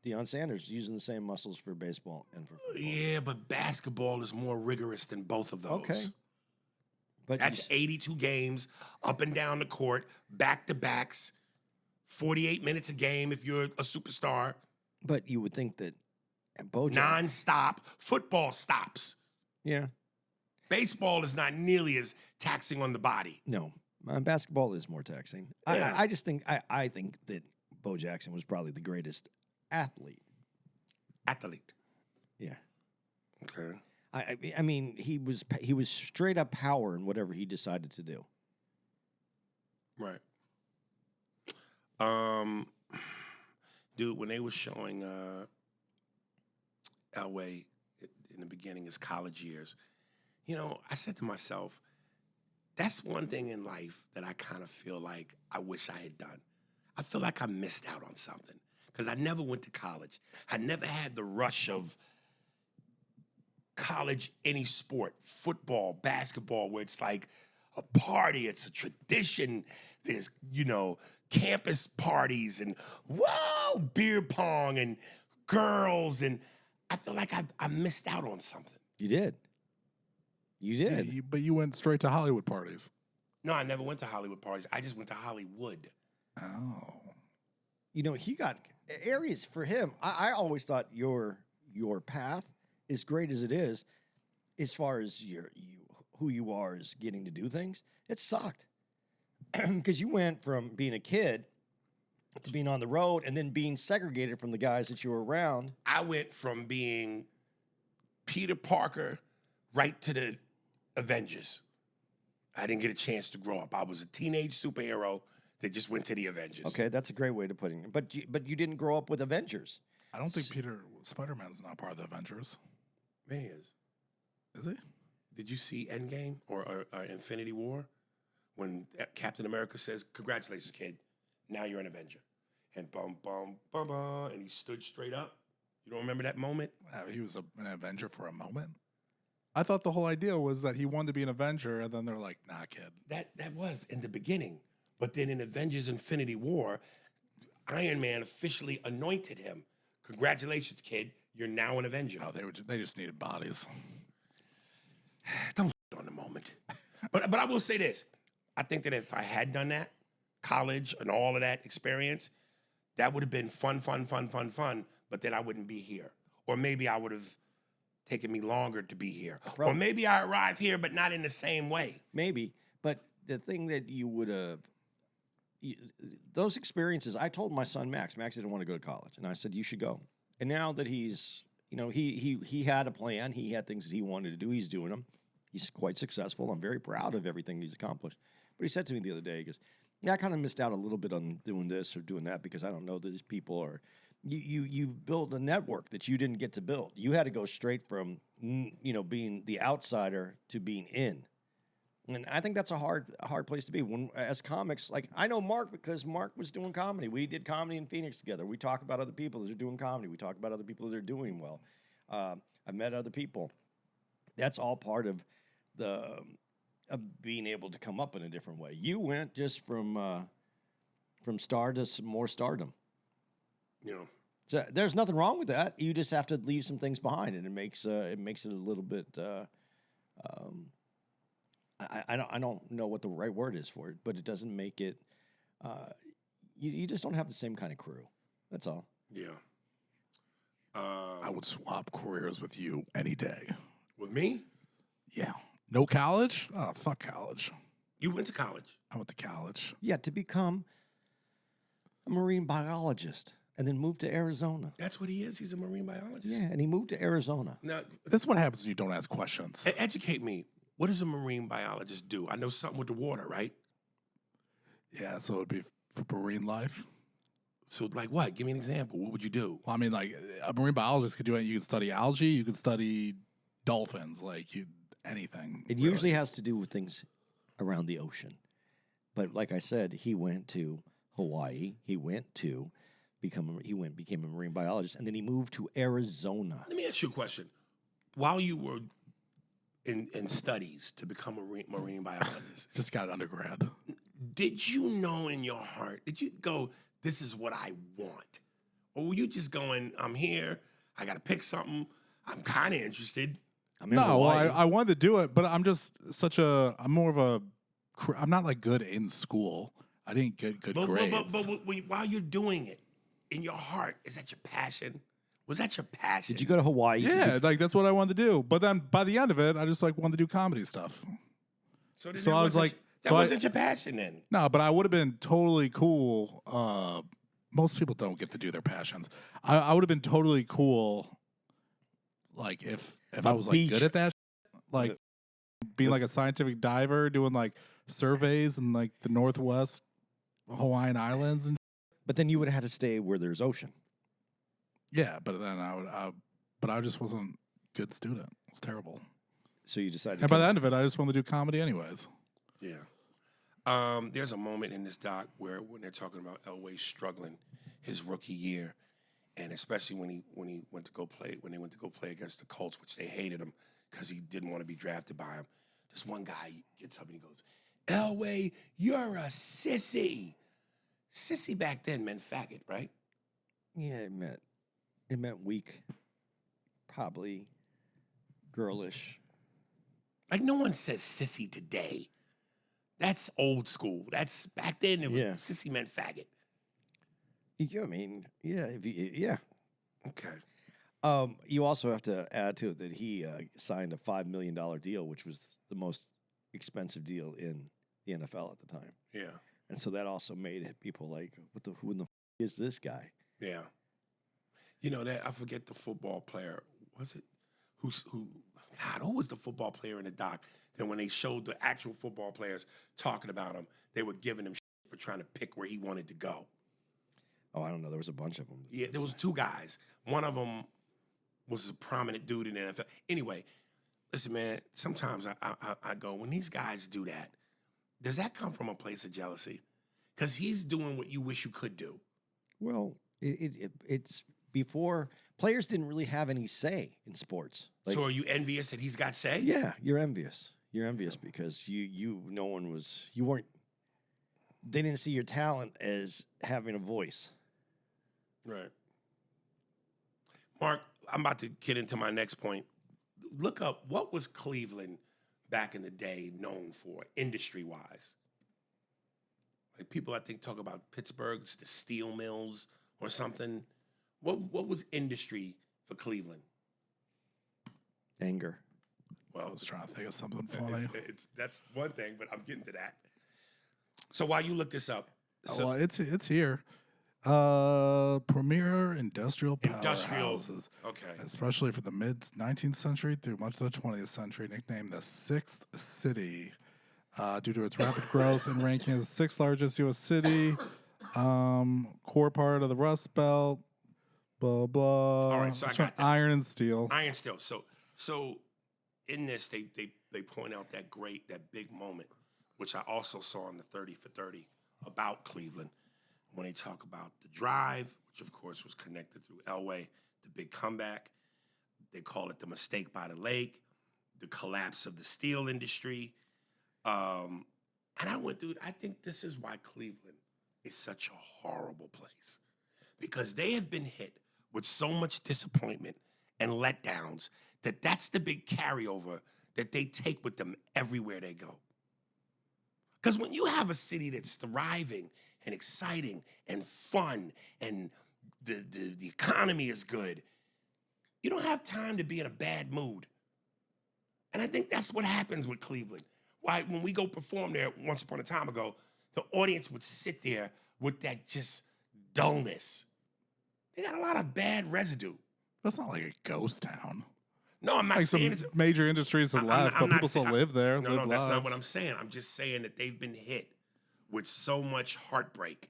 Deion Sanders using the same muscles for baseball and for football. Yeah, but basketball is more rigorous than both of those. Okay. But That's 82 games up and down the court, back-to-backs, 48 minutes a game if you're a superstar. But you would think that Bo Jackson, Non-stop. Football stops. yeah, Baseball is not nearly as taxing on the body. no, basketball is more taxing. Yeah. I just think I think that Bo Jackson was probably the greatest athlete. Athlete. Yeah. Okay. I mean, he was straight up power in whatever he decided to do. Right. Dude, when they were showing Elway in the beginning, his college years, I said to myself, that's one thing in life that I kind of feel like I wish I had done. I feel like I missed out on something because I never went to college. I never had the rush of college, any sport, football, basketball, where it's like a party, it's a tradition. There's, campus parties and beer pong and girls. And I feel like I missed out on something. You did. You did. Yeah, but you went straight to Hollywood parties. No, I never went to Hollywood parties. I just went to Hollywood. Oh. He got Aries for him. I always thought your path, as great as it is, as far as who you are is getting to do things, it sucked. Because you went from being a kid to being on the road and then being segregated from the guys that you were around. I went from being Peter Parker right to the Avengers. I didn't get a chance to grow up. I was a teenage superhero that just went to the Avengers. Okay, that's a great way to put it. But you didn't grow up with Avengers. I don't think Spider-Man's not part of the Avengers. Man, he is. Is he? Did you see Endgame or Infinity War? When Captain America says, "Congratulations, kid. Now you're an Avenger." And bum, bum, bum, bum, and he stood straight up. You don't remember that moment? He was an Avenger for a moment. I thought the whole idea was that he wanted to be an Avenger, and then they're like, "Nah, kid." That was in the beginning. But then in Avengers Infinity War, Iron Man officially anointed him. Congratulations, kid. You're now an Avenger. Oh, they just needed bodies. Don't on the moment. But I will say this. I think that if I had done that, college and all of that experience, that would have been fun. But then I wouldn't be here. Or maybe I would have taken me longer to be here. Or maybe I arrived here, but not in the same way. Maybe. But the thing that you would have, those experiences, I told my son Max didn't want to go to college. And I said, you should go. And now that he's, he had a plan. He had things that he wanted to do. He's doing them. He's quite successful. I'm very proud of everything he's accomplished. But he said to me the other day, he goes, yeah, I kind of missed out a little bit on doing this or doing that because I don't know these people. Or you've built a network that you didn't get to build. You had to go straight from, being the outsider to being in. And I think that's a hard place to be. When as comics, like I know Mark because Mark was doing comedy. We did comedy in Phoenix together. We talk about other people that are doing comedy. We talk about other people that are doing well. I met other people. That's all part of being able to come up in a different way. You went just from star to some more stardom. So there's nothing wrong with that. You just have to leave some things behind, and it makes it a little bit. I don't know what the right word is for it, but it doesn't make it. You just don't have the same kind of crew. That's all. Yeah. I would swap careers with you any day. With me? Yeah. No college? Oh, fuck college. You went to college. I went to college. Yeah, to become a marine biologist and then move to Arizona. That's what he is. He's a marine biologist. Yeah, and he moved to Arizona. Now, This is what happens when you don't ask questions. educate me. What does a marine biologist do? I know something with the water, right? Yeah, so it'd be for marine life. So, like what? Give me an example. What would you do? Well, I mean, like a marine biologist could do it. You could study algae. You could study dolphins. Anything. It usually has to do with things around the ocean. But like I said, he went to Hawaii. He became a marine biologist, and then he moved to Arizona. Let me ask you a question. While you were in studies to become a marine biologist, Just got undergrad. did you know in your heart, did you go, this is what I want? Or were you just going, I'm here, I got to pick something, I'm kind of interested. I'm in No, well, Hawaii. I wanted to do it, but I'm just I'm more of a, I'm not like good in school. I didn't get good grades. But while you're doing it, in your heart, is that your passion? Was that your passion? Did you go to Hawaii? Yeah, like that's what I wanted to do. But then by the end of it, I just like wanted to do comedy stuff. So, So I was like, that wasn't your passion then. No, but I would have been totally cool. Most people don't get to do their passions. I would have been totally cool, like if I was like beach. good at that, like being like a scientific diver, doing like surveys in like the Northwest Hawaiian Islands and But then you would have had to stay where there's ocean. yeah. But then but I just wasn't a good student. It was terrible. So you decided. And by the end of it, I just wanted to do comedy anyways. Yeah. There's a moment in this doc where when they're talking about Elway struggling his rookie year, and especially when they went to go play against the Colts, which they hated him because he didn't want to be drafted by him. This one guy gets up and he goes, "Elway, you're a sissy." Sissy back then meant faggot, right? Yeah, it meant weak, probably girlish. Like no one says sissy today. That's old school. That's back then. It was, Yeah. Sissy meant faggot. Yeah, I mean, yeah, yeah. Okay. You also have to add to it that he signed a $5 million deal, which was the most expensive deal in the NFL at the time. Yeah. And so that also made it people like, who in the is this guy? Yeah. You know that I forget the football player. Was it who was the football player in the doc? Then when they showed the actual football players talking about him, they were giving him for trying to pick where he wanted to go. Oh, I don't know. There was a bunch of them. Yeah, there was two guys. One of them was a prominent dude in the NFL. Anyway, listen, man. Sometimes I go, when these guys do that, does that come from a place of jealousy? Because he's doing what you wish you could do. Well, it's before players didn't really have any say in sports. Like, So are you envious that he's got say? yeah, you're envious. You're envious because no one was, you weren't, they didn't see your talent as having a voice. Right. Mark, I'm about to get into my next point. Look up, what was Cleveland back in the day known for, industry-wise? Like people, I think, talk about Pittsburgh's, the steel mills or something. What was industry for Cleveland? Anger. I Well, was trying to think of something funny. that's one thing, but I'm getting to that. So while you look this up, Well, it's here. Premier industrial powerhouses, okay. especially for the mid 19th century through much of the 20th century, nicknamed the Sixth City due to its rapid growth and ranking as the sixth largest U.S. city, core part of the Rust Belt, blah blah. All right, so I got that. Iron and steel. Iron Steel. So in this, they point out that big moment, which I also saw in the 30 for 30 about Cleveland, when they talk about the drive, which of course was connected through Elway, the big comeback. They call it the mistake by the lake, the collapse of the steel industry. And I went through it. I think this is why Cleveland is such a horrible place, because they have been hit with so much disappointment and letdowns that's the big carryover that they take with them everywhere they go. Because when you have a city that's thriving and exciting and fun and the economy is good, you don't have time to be in a bad mood. And I think that's what happens with Cleveland. Why, when we go perform there once upon a time ago, the audience would sit there with that just dullness. They got a lot of bad residue. That's not like a ghost town. No, I'm not Like saying some it's major industries have left, I'm but not people still saying- live there. No, live that's not lives. what I'm saying. I'm just saying that they've been hit with so much heartbreak,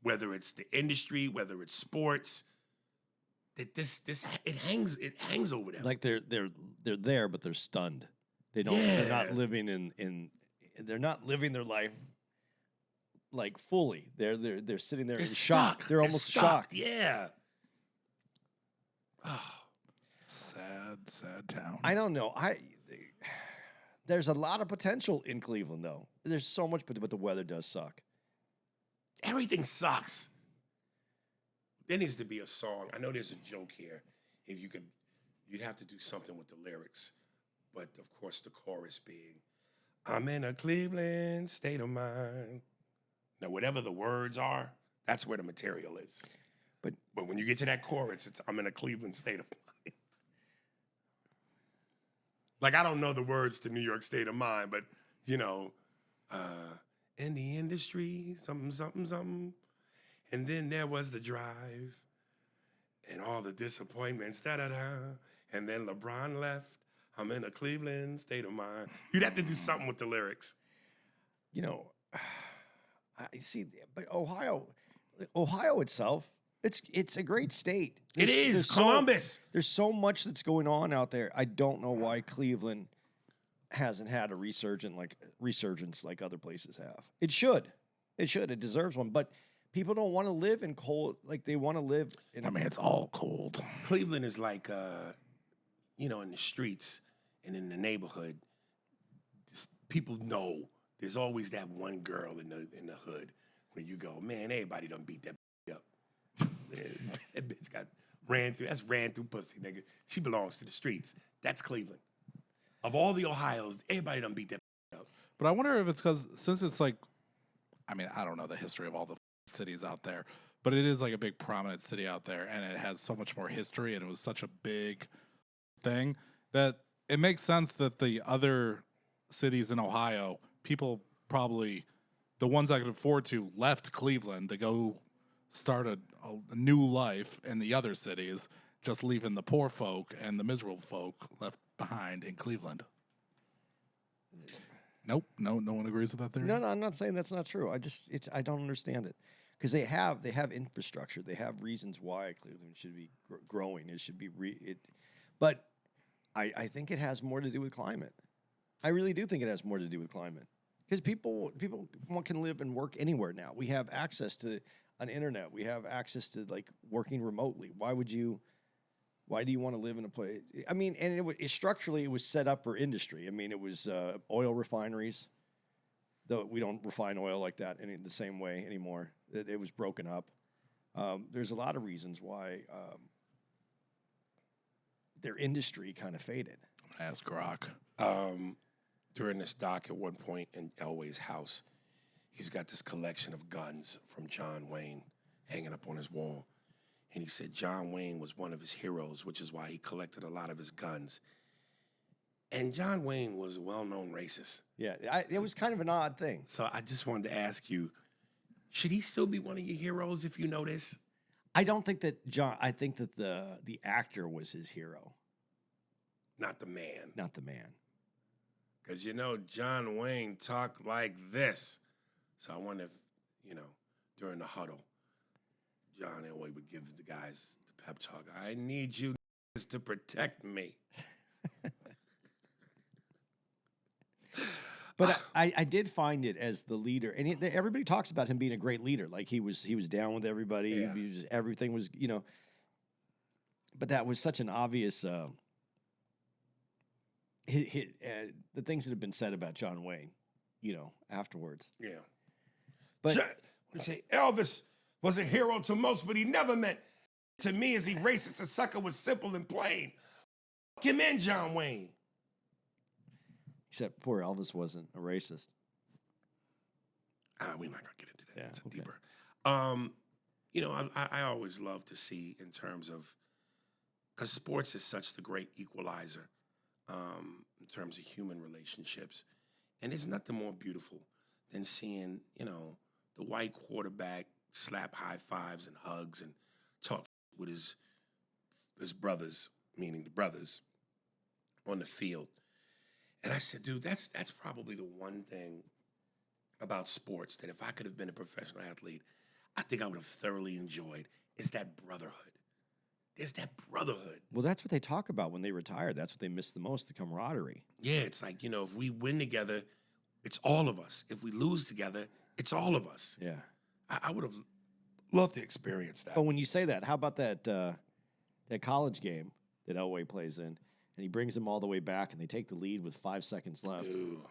whether it's the industry, whether it's sports, that it hangs over them. Like they're there, but they're stunned. They're not Yeah. living they're not living their life like fully. They're sitting there They're in shock. stuck. They're almost stuck. shocked. Yeah. Sad town. I don't know. There's a lot of potential in Cleveland, though. There's so much, but the weather does suck. Everything sucks. There needs to be a song. I know there's a joke here. If you could, you'd have to do something with the lyrics. But of course, the chorus being, I'm in a Cleveland state of mind. Now, whatever the words are, that's where the material is. But when you get to that chorus, it's I'm in a Cleveland state of mind. Like, I don't know the words to New York State of Mind, but, you know, in the industry, something, something, something. And then there was the drive and all the disappointments, da-da-da. And then LeBron left. I'm in a Cleveland state of mind. You'd have to do something with the lyrics. you know, I see, but Ohio itself, it's a great state. It is there's Columbus. There's so much that's going on out there. I don't know why Cleveland hasn't had a resurgence like other places have. It should. It deserves one. But people don't want to live in cold. Like they want to live in. I mean, it's all cold. Cleveland is like, in the streets and in the neighborhood, people know there's always that one girl in the hood where you go, man, everybody done beat that up. That bitch got ran through pussy, nigga. She belongs to the streets. That's Cleveland. Of all the Ohios, everybody done beat that up. But I wonder if it's because since it's like, I mean, I don't know the history of all the cities out there, but it is like a big prominent city out there, and it has so much more history, and it was such a big thing that it makes sense that the other cities in Ohio, people probably, the ones I could afford to, left Cleveland to go start a new life in the other cities, just leaving the poor folk and the miserable folk left behind in Cleveland. Nope, no one agrees with that theory. No, I'm not saying that's not true. I don't understand it because they have infrastructure. They have reasons why Cleveland should be growing. It should be but I think it has more to do with climate. I really do think it has more to do with climate because people can live and work anywhere now. We have access to an internet. We have access to like working remotely. Why do you want to live in a place? I mean, and structurally it was set up for industry. I mean, it was oil refineries. Though we don't refine oil like that in the same way anymore. It was broken up. There's a lot of reasons why their industry kind of faded. I'm gonna ask Grok. During this doc at one point in Elway's house, he's got this collection of guns from John Wayne hanging up on his wall. And he said John Wayne was one of his heroes, which is why he collected a lot of his guns. And John Wayne was a well-known racist. Yeah, it was kind of an odd thing. So I just wanted to ask you, should he still be one of your heroes if you know this? I don't think that I think that the actor was his hero. Not the man. Not the man. Because, John Wayne talked like this. So I wonder if, during the huddle, John Elway would give the guys the pep talk. I need you to protect me. But I did find it as the leader, and everybody talks about him being a great leader. Like he was down with everybody. Yeah. Everything was, But that was such an obvious. The things that have been said about John Wayne, afterwards. Yeah. But when you say Elvis was a hero to most, but he never meant to me as he racist. The sucker was simple and plain. Fuck him in, John Wayne. Except poor Elvis wasn't a racist. We're not gonna get into that. Yeah, It's okay. deeper. I always love to see in terms of, because sports is such the great equalizer in terms of human relationships, and there's nothing more beautiful than seeing the white quarterback slap high fives and hugs and talk with his brothers, meaning the brothers, on the field. And I said, dude, that's probably the one thing about sports that if I could have been a professional athlete, I think I would have thoroughly enjoyed, is that brotherhood. There's that brotherhood. Well, that's what they talk about when they retire. That's what they miss the most, the camaraderie. Yeah, it's like, if we win together, it's all of us. If we lose together, It's all of us. Yeah. I would have loved to experience that. But when you say that, how about that college game that Elway plays in, and he brings them all the way back, and they take the lead with 5 seconds left. Ooh,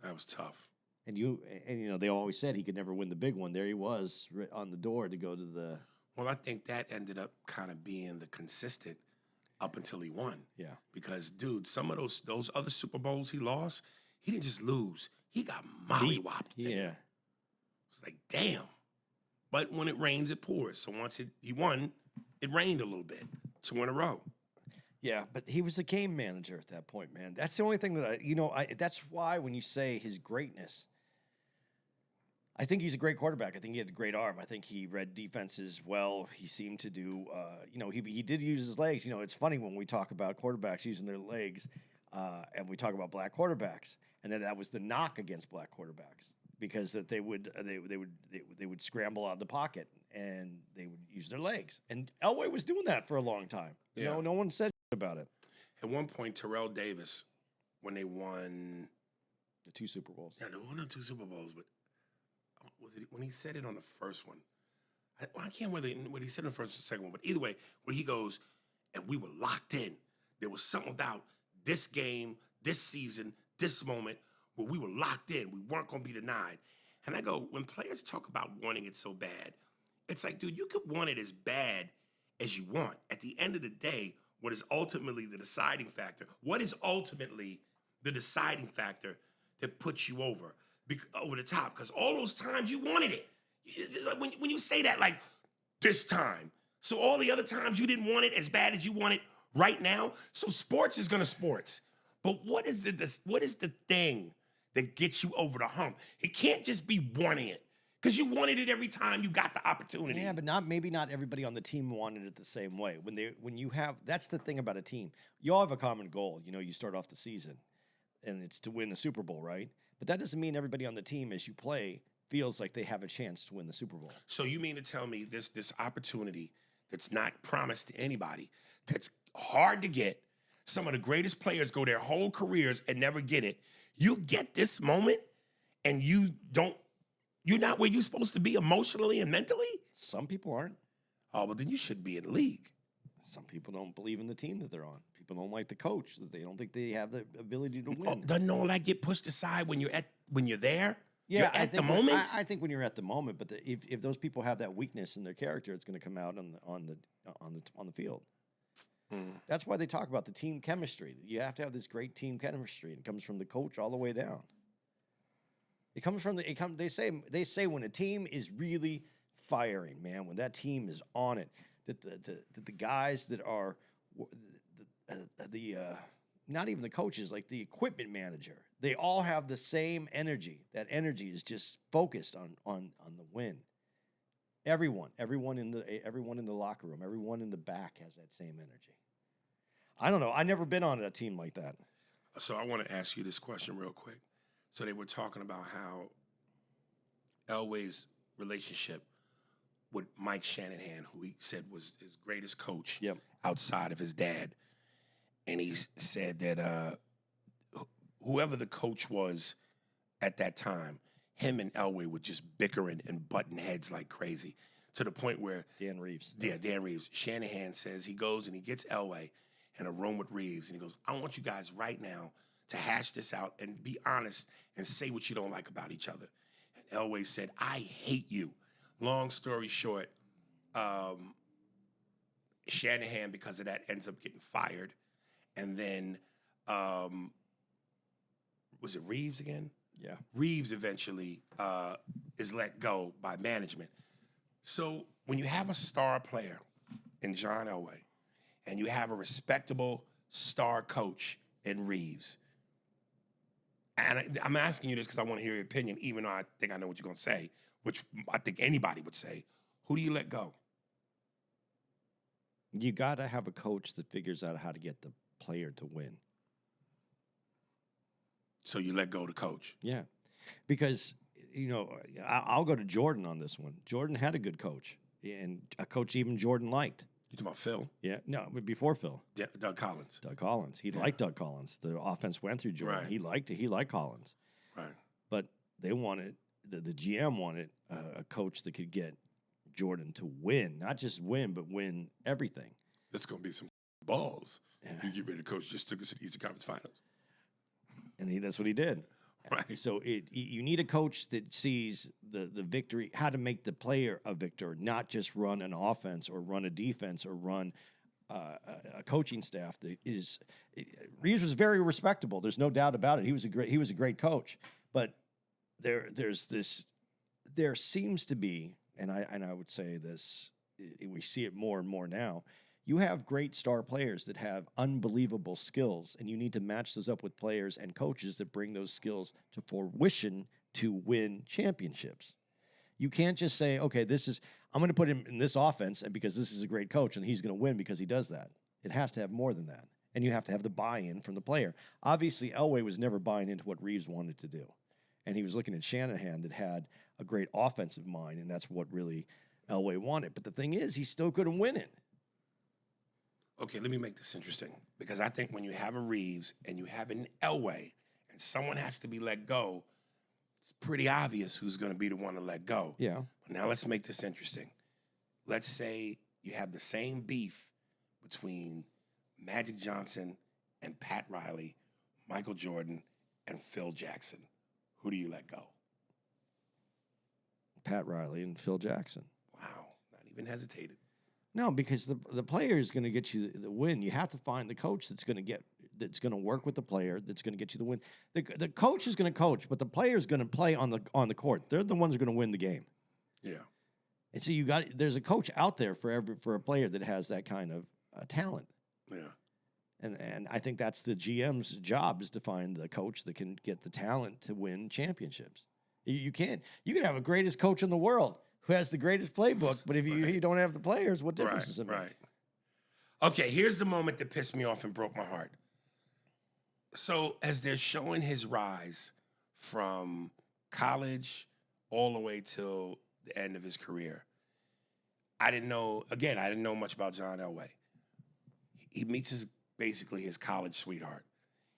that was tough. And you know, they always said he could never win the big one. There he was on the door to go to the. Well, I think that ended up kind of being the consistent up until he won. Yeah. Because, dude, some of those other Super Bowls he lost, he didn't just lose. He got mollywopped. Yeah. It's like, damn. But when it rains, it pours. So once he won, it rained a little bit. 2 in a row. Yeah, but he was a game manager at that point, man. That's the only thing that that's why when you say his greatness, I think he's a great quarterback. I think he had a great arm. I think he read defenses well. He seemed to do, he did use his legs. You know, it's funny when we talk about quarterbacks using their legs, and we talk about black quarterbacks, and then that was the knock against black quarterbacks because that they would scramble out of the pocket and they would use their legs. And Elway was doing that for a long time. You know, no one said about it. At one point, Terrell Davis, when they won The 2 Super Bowls. Yeah, they won 2 Super Bowls, but was it when he said it on the first one? I can't remember what he said in the first or second one, but either way, where he goes, and we were locked in. There was something about this game, this season, this moment where we were locked in. We weren't going to be denied. And I go, when players talk about wanting it so bad, it's like, dude, you could want it as bad as you want. At the end of the day, what is ultimately the deciding factor? What is ultimately the deciding factor that puts you over the top? Because all those times you wanted it. When you say that, like, this time. So all the other times you didn't want it as bad as you want it right now. So sports is going to sports. But what is the thing that gets you over the hump? It can't just be wanting it. Because you wanted it every time you got the opportunity. Yeah, but maybe not everybody on the team wanted it the same way. That's the thing about a team. You all have a common goal. You know, you start off the season, and it's to win a Super Bowl, right? But that doesn't mean everybody on the team, as you play, feels like they have a chance to win the Super Bowl. So you mean to tell me this opportunity that's not promised to anybody, that's hard to get, some of the greatest players go their whole careers and never get it. You get this moment, and you're not where you're supposed to be emotionally and mentally? Some people aren't. Oh, well, then you should be in the league. Some people don't believe in the team that they're on. People don't like the coach. They don't think they have the ability to win. Doesn't all that get pushed aside when you're there? Yeah, you're at the moment. I think when you're at the moment, but if those people have that weakness in their character, it's going to come out on the field. That's why they talk about the team chemistry. You have to have this great team chemistry. It comes from the coach all the way down. It comes from they say when a team is really firing, man, when that team is on it, that the guys that are not even the coaches, like the equipment manager, they all have the same energy. That energy is just focused on the win. Everyone in the locker room, everyone in the back has that same energy. I don't know. I've never been on a team like that. So I want to ask you this question real quick. So they were talking about how Elway's relationship with Mike Shanahan, who he said was his greatest coach outside of his dad. And he said that whoever the coach was at that time, him and Elway were just bickering and butting heads like crazy to the point where Dan Reeves. Yeah, Dan Reeves. Shanahan says he goes and he gets Elway in a room with Reeves, and he goes, I want you guys right now to hash this out and be honest and say what you don't like about each other. And Elway said, I hate you. Long story short, Shanahan, because of that, ends up getting fired. And then, was it Reeves again? Yeah. Reeves eventually is let go by management. So when you have a star player in John Elway and you have a respectable star coach in Reeves, and I'm asking you this because I want to hear your opinion, even though I think I know what you're going to say, which I think anybody would say. Who do you let go? You got to have a coach that figures out how to get the player to win. So you let go of the coach? Yeah. Because, you know, I'll go to Jordan on this one. Jordan had a good coach, and a coach even Jordan liked. You talking about Phil? Yeah. No, before Phil. Yeah, Doug Collins. Doug Collins. He liked Doug Collins. The offense went through Jordan. Right. He liked it. He liked Collins. Right. But they wanted the GM wanted a coach that could get Jordan to win, not just win, but win everything. That's going to be some balls. You get ready to coach, just took us to the Eastern Conference Finals. And that's what he did. Right. So you need a coach that sees the victory, how to make the player a victor, not just run an offense or run a defense or run a coaching staff that is. Reeves was very respectable. There's no doubt about it. He was a great coach. But there seems to be, and I would say this, we see it more and more now. You have great star players that have unbelievable skills, and you need to match those up with players and coaches that bring those skills to fruition to win championships. You can't just say, okay, I'm going to put him in this offense, and because this is a great coach, and he's going to win because he does that. It has to have more than that, and you have to have the buy-in from the player. Obviously, Elway was never buying into what Reeves wanted to do, and he was looking at Shanahan that had a great offensive mind, and that's what really Elway wanted. But the thing is, he still couldn't win it. Okay, let me make this interesting, because I think when you have a Reeves and you have an Elway and someone has to be let go, it's pretty obvious who's going to be the one to let go. Yeah. Now let's make this interesting. Let's say you have the same beef between Magic Johnson and Pat Riley, Michael Jordan, and Phil Jackson. Who do you let go? Pat Riley and Phil Jackson. Wow, not even hesitated. No, because the player is going to get you the win. You have to find the coach that's going to work with the player that's going to get you the win. The coach is going to coach, but the player is going to play on the court. They're the ones who are going to win the game. Yeah. And so there's a coach out there for a player that has that kind of talent. Yeah. And I think that's the GM's job, is to find the coach that can get the talent to win championships. You can have the greatest coach in the world who has the greatest playbook, but if you don't have the players, what difference does it make? Right. Okay, here's the moment that pissed me off and broke my heart. So as they're showing his rise from college all the way till the end of his career, I didn't know much about John Elway. He meets basically his college sweetheart.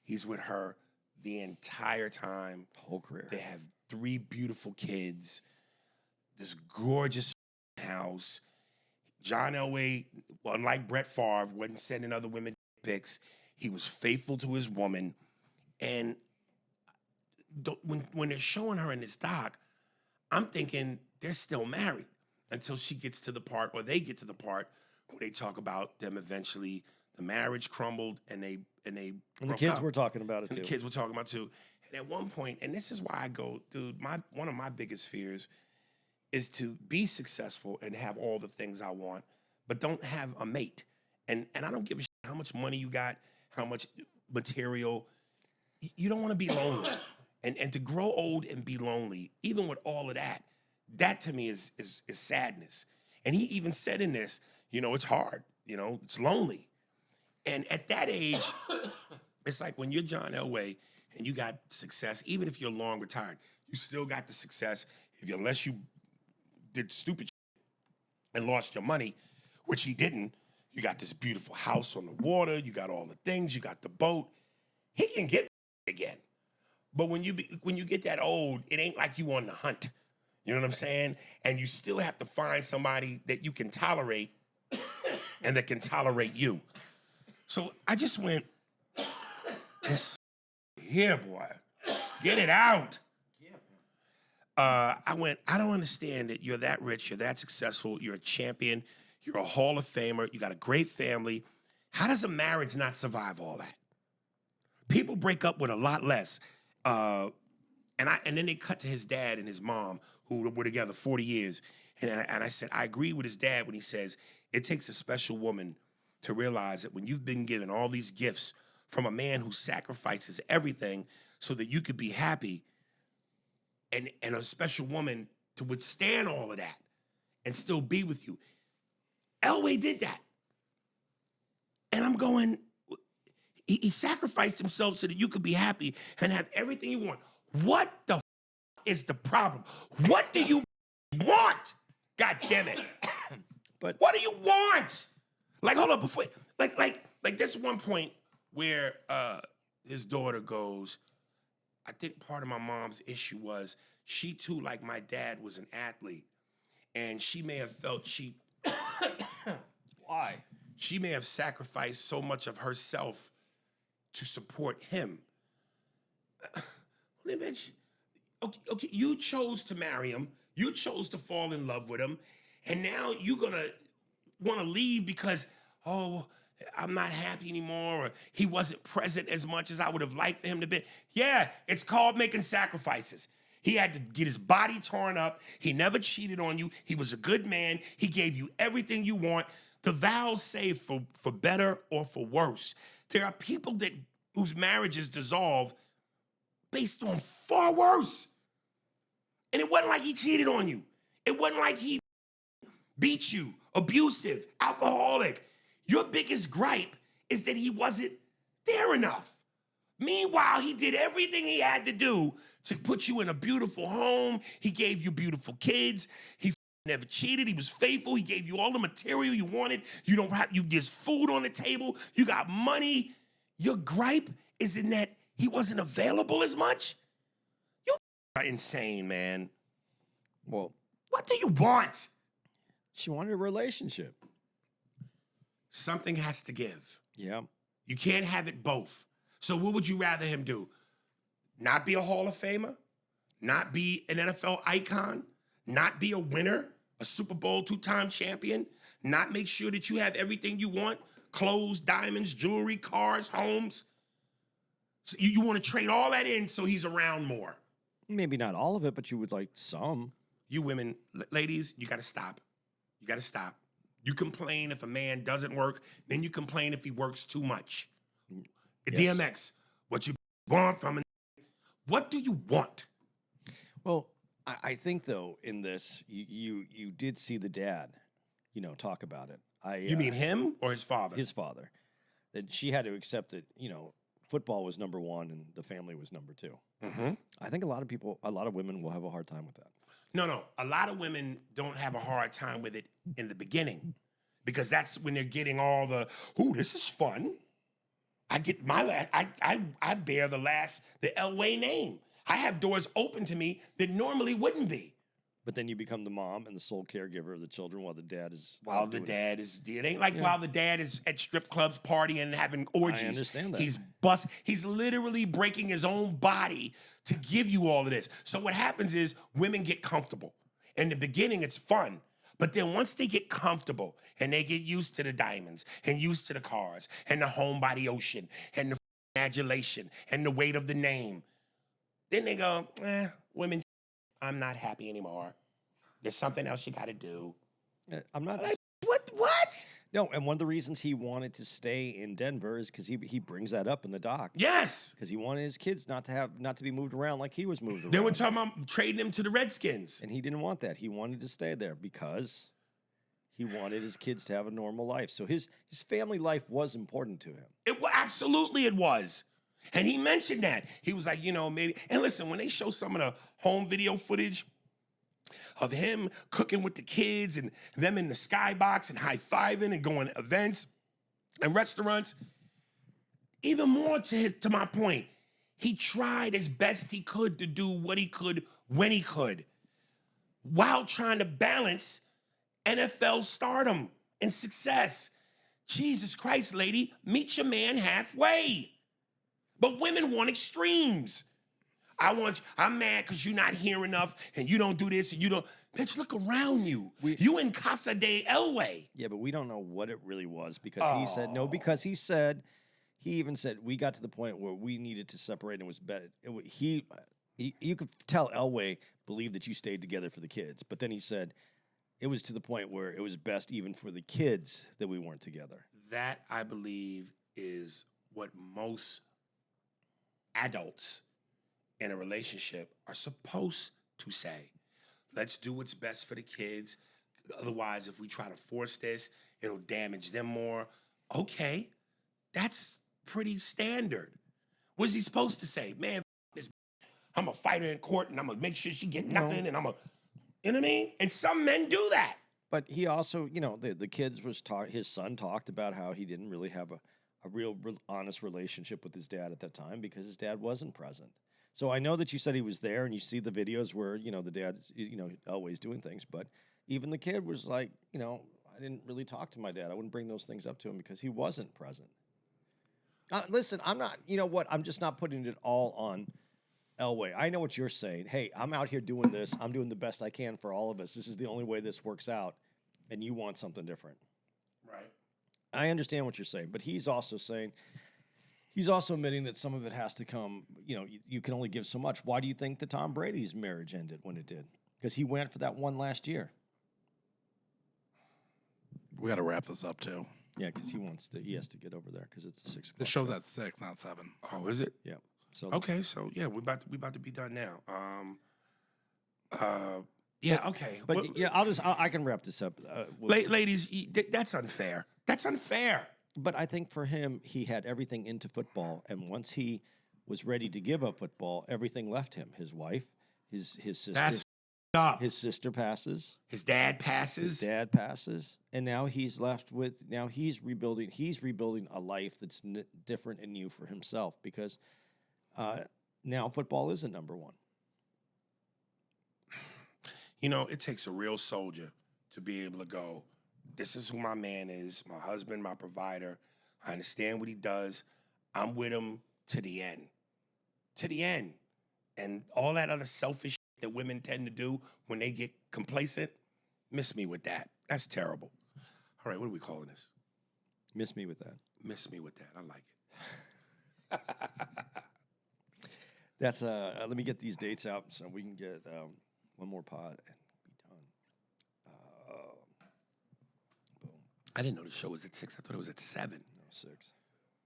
He's with her the entire time. Whole career. They have 3 beautiful kids, this gorgeous house. John Elway, unlike Brett Favre, wasn't sending other women pics. He was faithful to his woman. And when they're showing her in this doc, I'm thinking they're still married until she gets to the part, or they get to the part where they talk about them eventually. The marriage crumbled, and they And the kids were talking about it, too. The kids were talking about it, too. And at one point, and this is why I go, dude, one of my biggest fears is to be successful and have all the things I want, but don't have a mate. And I don't give a shit how much money you got, how much material. You don't want to be lonely. And to grow old and be lonely, even with all of that to me is sadness. And he even said in this, it's hard, it's lonely. And at that age, it's like when you're John Elway and you got success, even if you're long retired, you still got the success unless you did stupid shit and lost your money, which he didn't. You got this beautiful house on the water. You got all the things. You got the boat. He can get again. But when you get that old, it ain't like you on the hunt. You know what I'm saying? And you still have to find somebody that you can tolerate and that can tolerate you. So I just went, this here, boy. Get it out. I went, I don't understand that you're that rich, you're that successful, you're a champion, you're a Hall of Famer, you got a great family. How does a marriage not survive all that? People break up with a lot less. And then they cut to his dad and his mom, who were together 40 years. And I said, I agree with his dad when he says, it takes a special woman to realize that when you've been given all these gifts from a man who sacrifices everything so that you could be happy, and a special woman to withstand all of that and still be with you. Elway did that. And I'm going, he sacrificed himself so that you could be happy and have everything you want. What the is the problem? What do you want? God damn it. But what do you want? Like, hold up, before, like this one point where his daughter goes, I think part of my mom's issue was she too, like my dad, was an athlete. And she may have felt Why? she may have sacrificed so much of herself to support him. Bitch, okay, you chose to marry him. You chose to fall in love with him. And now you're going to want to leave because, oh, I'm not happy anymore, or he wasn't present as much as I would have liked for him to be. Yeah, it's called making sacrifices. He had to get his body torn up. He never cheated on you. He was a good man. He gave you everything you want. The vows say for better or for worse. There are people whose marriages dissolve based on far worse. And it wasn't like he cheated on you. It wasn't like he beat you, abusive, alcoholic. Your biggest gripe is that he wasn't there enough. Meanwhile, he did everything he had to do to put you in a beautiful home. He gave you beautiful kids. He never cheated. He was faithful. He gave you all the material you wanted. You there's food on the table. You got money. Your gripe is in that he wasn't available as much. You are insane, man. Well, What do you want? she wanted a relationship. Something has to give. Yeah. You can't have it both. So what would you rather him do? Not be a Hall of Famer? Not be an NFL icon? Not be a winner? A Super Bowl 2-time champion? Not make sure that you have everything you want? Clothes, diamonds, jewelry, cars, homes? So you want to trade all that in so he's around more? Maybe not all of it, but you would like some. You women, ladies, you got to stop. You got to stop. You complain if a man doesn't work, then you complain if he works too much. Yes. DMX, what you want from what do you want? Well, I think though in this, you did see the dad, talk about it. You mean him or his father? His father. That she had to accept that football was number one and the family was number two. Mm-hmm. I think a lot of women will have a hard time with that. No. A lot of women don't have a hard time with it in the beginning because that's when they're getting all the, ooh, this is fun. I get my last, I bear the Elway name. I have doors open to me that normally wouldn't be. But then you become the mom and the sole caregiver of the children while the dad is. While the dad is, it ain't like while the dad is at strip clubs partying and having orgies. I understand that. He's literally breaking his own body to give you all of this. So what happens is women get comfortable. In the beginning, it's fun. But then once they get comfortable and they get used to the diamonds and used to the cars and the home by the ocean and the adulation and the weight of the name, then they go, women, I'm not happy anymore. There's something else you got to do. I'm not. Like, what? No, and one of the reasons he wanted to stay in Denver is because he brings that up in the doc. Yes. Because he wanted his kids not to be moved around like he was moved around. They were talking about trading him to the Redskins. And he didn't want that. He wanted to stay there because he wanted his kids to have a normal life. So his family life was important to him. Absolutely it was. And he mentioned that. He was like, maybe. And listen, when they show some of the home video footage of him cooking with the kids and them in the skybox and high-fiving and going to events and restaurants, even more to my point, he tried as best he could to do what he could when he could while trying to balance NFL stardom and success. Jesus Christ, lady, meet your man halfway. But women want extremes. I'm mad because you're not here enough and you don't do this and you don't. Bitch, look around you. You in Casa de Elway. Yeah, but we don't know what it really was because he said, no, because he even said, we got to the point where we needed to separate and it was better. You could tell Elway believed that you stayed together for the kids. But then he said, it was to the point where it was best even for the kids that we weren't together. That, I believe, is what most adults in a relationship are supposed to say. Let's do what's best for the kids. Otherwise, if we try to force this, it'll damage them more. Okay, that's pretty standard. What is he supposed to say? Man, this, I'm a fighter in court and I'm gonna make sure she get nothing and you know what I mean? And some men do that. But he also, the kids his son talked about how he didn't really have a real honest relationship with his dad at that time because his dad wasn't present. So I know that you said he was there, and you see the videos where, you know, the dad's, you know, always doing things. But even the kid was like, you know, I didn't really talk to my dad. I wouldn't bring those things up to him because he wasn't present. Listen, I'm not, you know what? I'm just not putting it all on Elway. I know what you're saying. Hey, I'm out here doing this. I'm doing the best I can for all of us. This is the only way this works out. And you want something different. Right. I understand what you're saying, but he's also saying, he's also admitting that some of it has to come, you know, you can only give so much. Why do you think that Tom Brady's marriage ended when it did? Because he went for that one last year. We got to wrap this up too. Yeah, because he has to get over there because it's a 6 o'clock. The show's at 6, not 7. Oh, is it? Yeah. So Okay, so yeah, we about to be done now. Yeah, okay. But Well, yeah, I can wrap this up. ladies, that's unfair. That's unfair. But I think for him, he had everything into football, and once he was ready to give up football, everything left him. His wife, his sister, That's up. his sister passes, His dad passes. his dad passes, and now he's left with he's rebuilding. He's rebuilding a life that's different and new for himself because now football isn't number one. You know, it takes a real soldier to be able to go, this is who my man is, my husband, my provider. I understand what he does. I'm with him to the end. To the end. And all that other selfish shit that women tend to do when they get complacent, miss me with that. That's terrible. All right, what are we calling this? Miss me with that. Miss me with that. I like it. That's let me get these dates out so we can get one more pod and be done. Boom. I didn't know the show was at 6. I thought it was at 7. No, 6.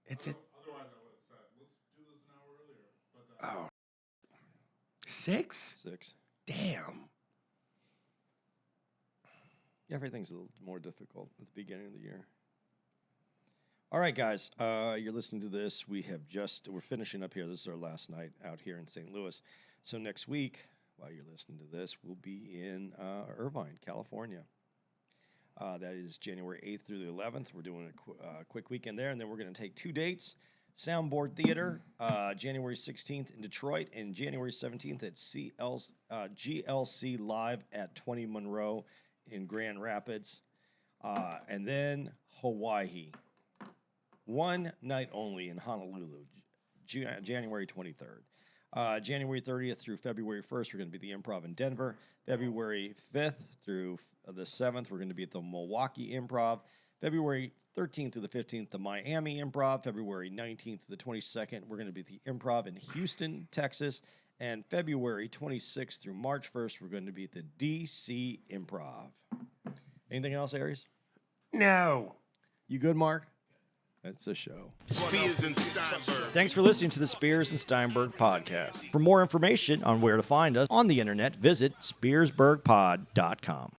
It's at Otherwise, I would have said, let's do this an hour earlier. But 6? 6. Damn. Everything's a little more difficult at the beginning of the year. All right, guys, you're listening to this. We're finishing up here. This is our last night out here in St. Louis. So next week, while you're listening to this, we'll be in Irvine, California. That is January 8th through the 11th. We're doing a quick weekend there, and then we're going to take 2 dates. Soundboard Theater, January 16th in Detroit, and January 17th at GLC Live at 20 Monroe in Grand Rapids. And then Hawaii. 1 night only in Honolulu, January 23rd. January 30th through February 1st, we're going to be at the Improv in Denver. February 5th through the 7th, we're going to be at the Milwaukee Improv. February 13th to the 15th, the Miami Improv. February 19th to the 22nd, we're going to be at the Improv in Houston, Texas. And February 26th through March 1st, we're going to be at the DC Improv. Anything else, Aries? No. You good, Mark? That's the show. Spears and Steinberg. Thanks for listening to the Spears and Steinberg podcast. For more information on where to find us on the internet, visit spearsburgpod.com.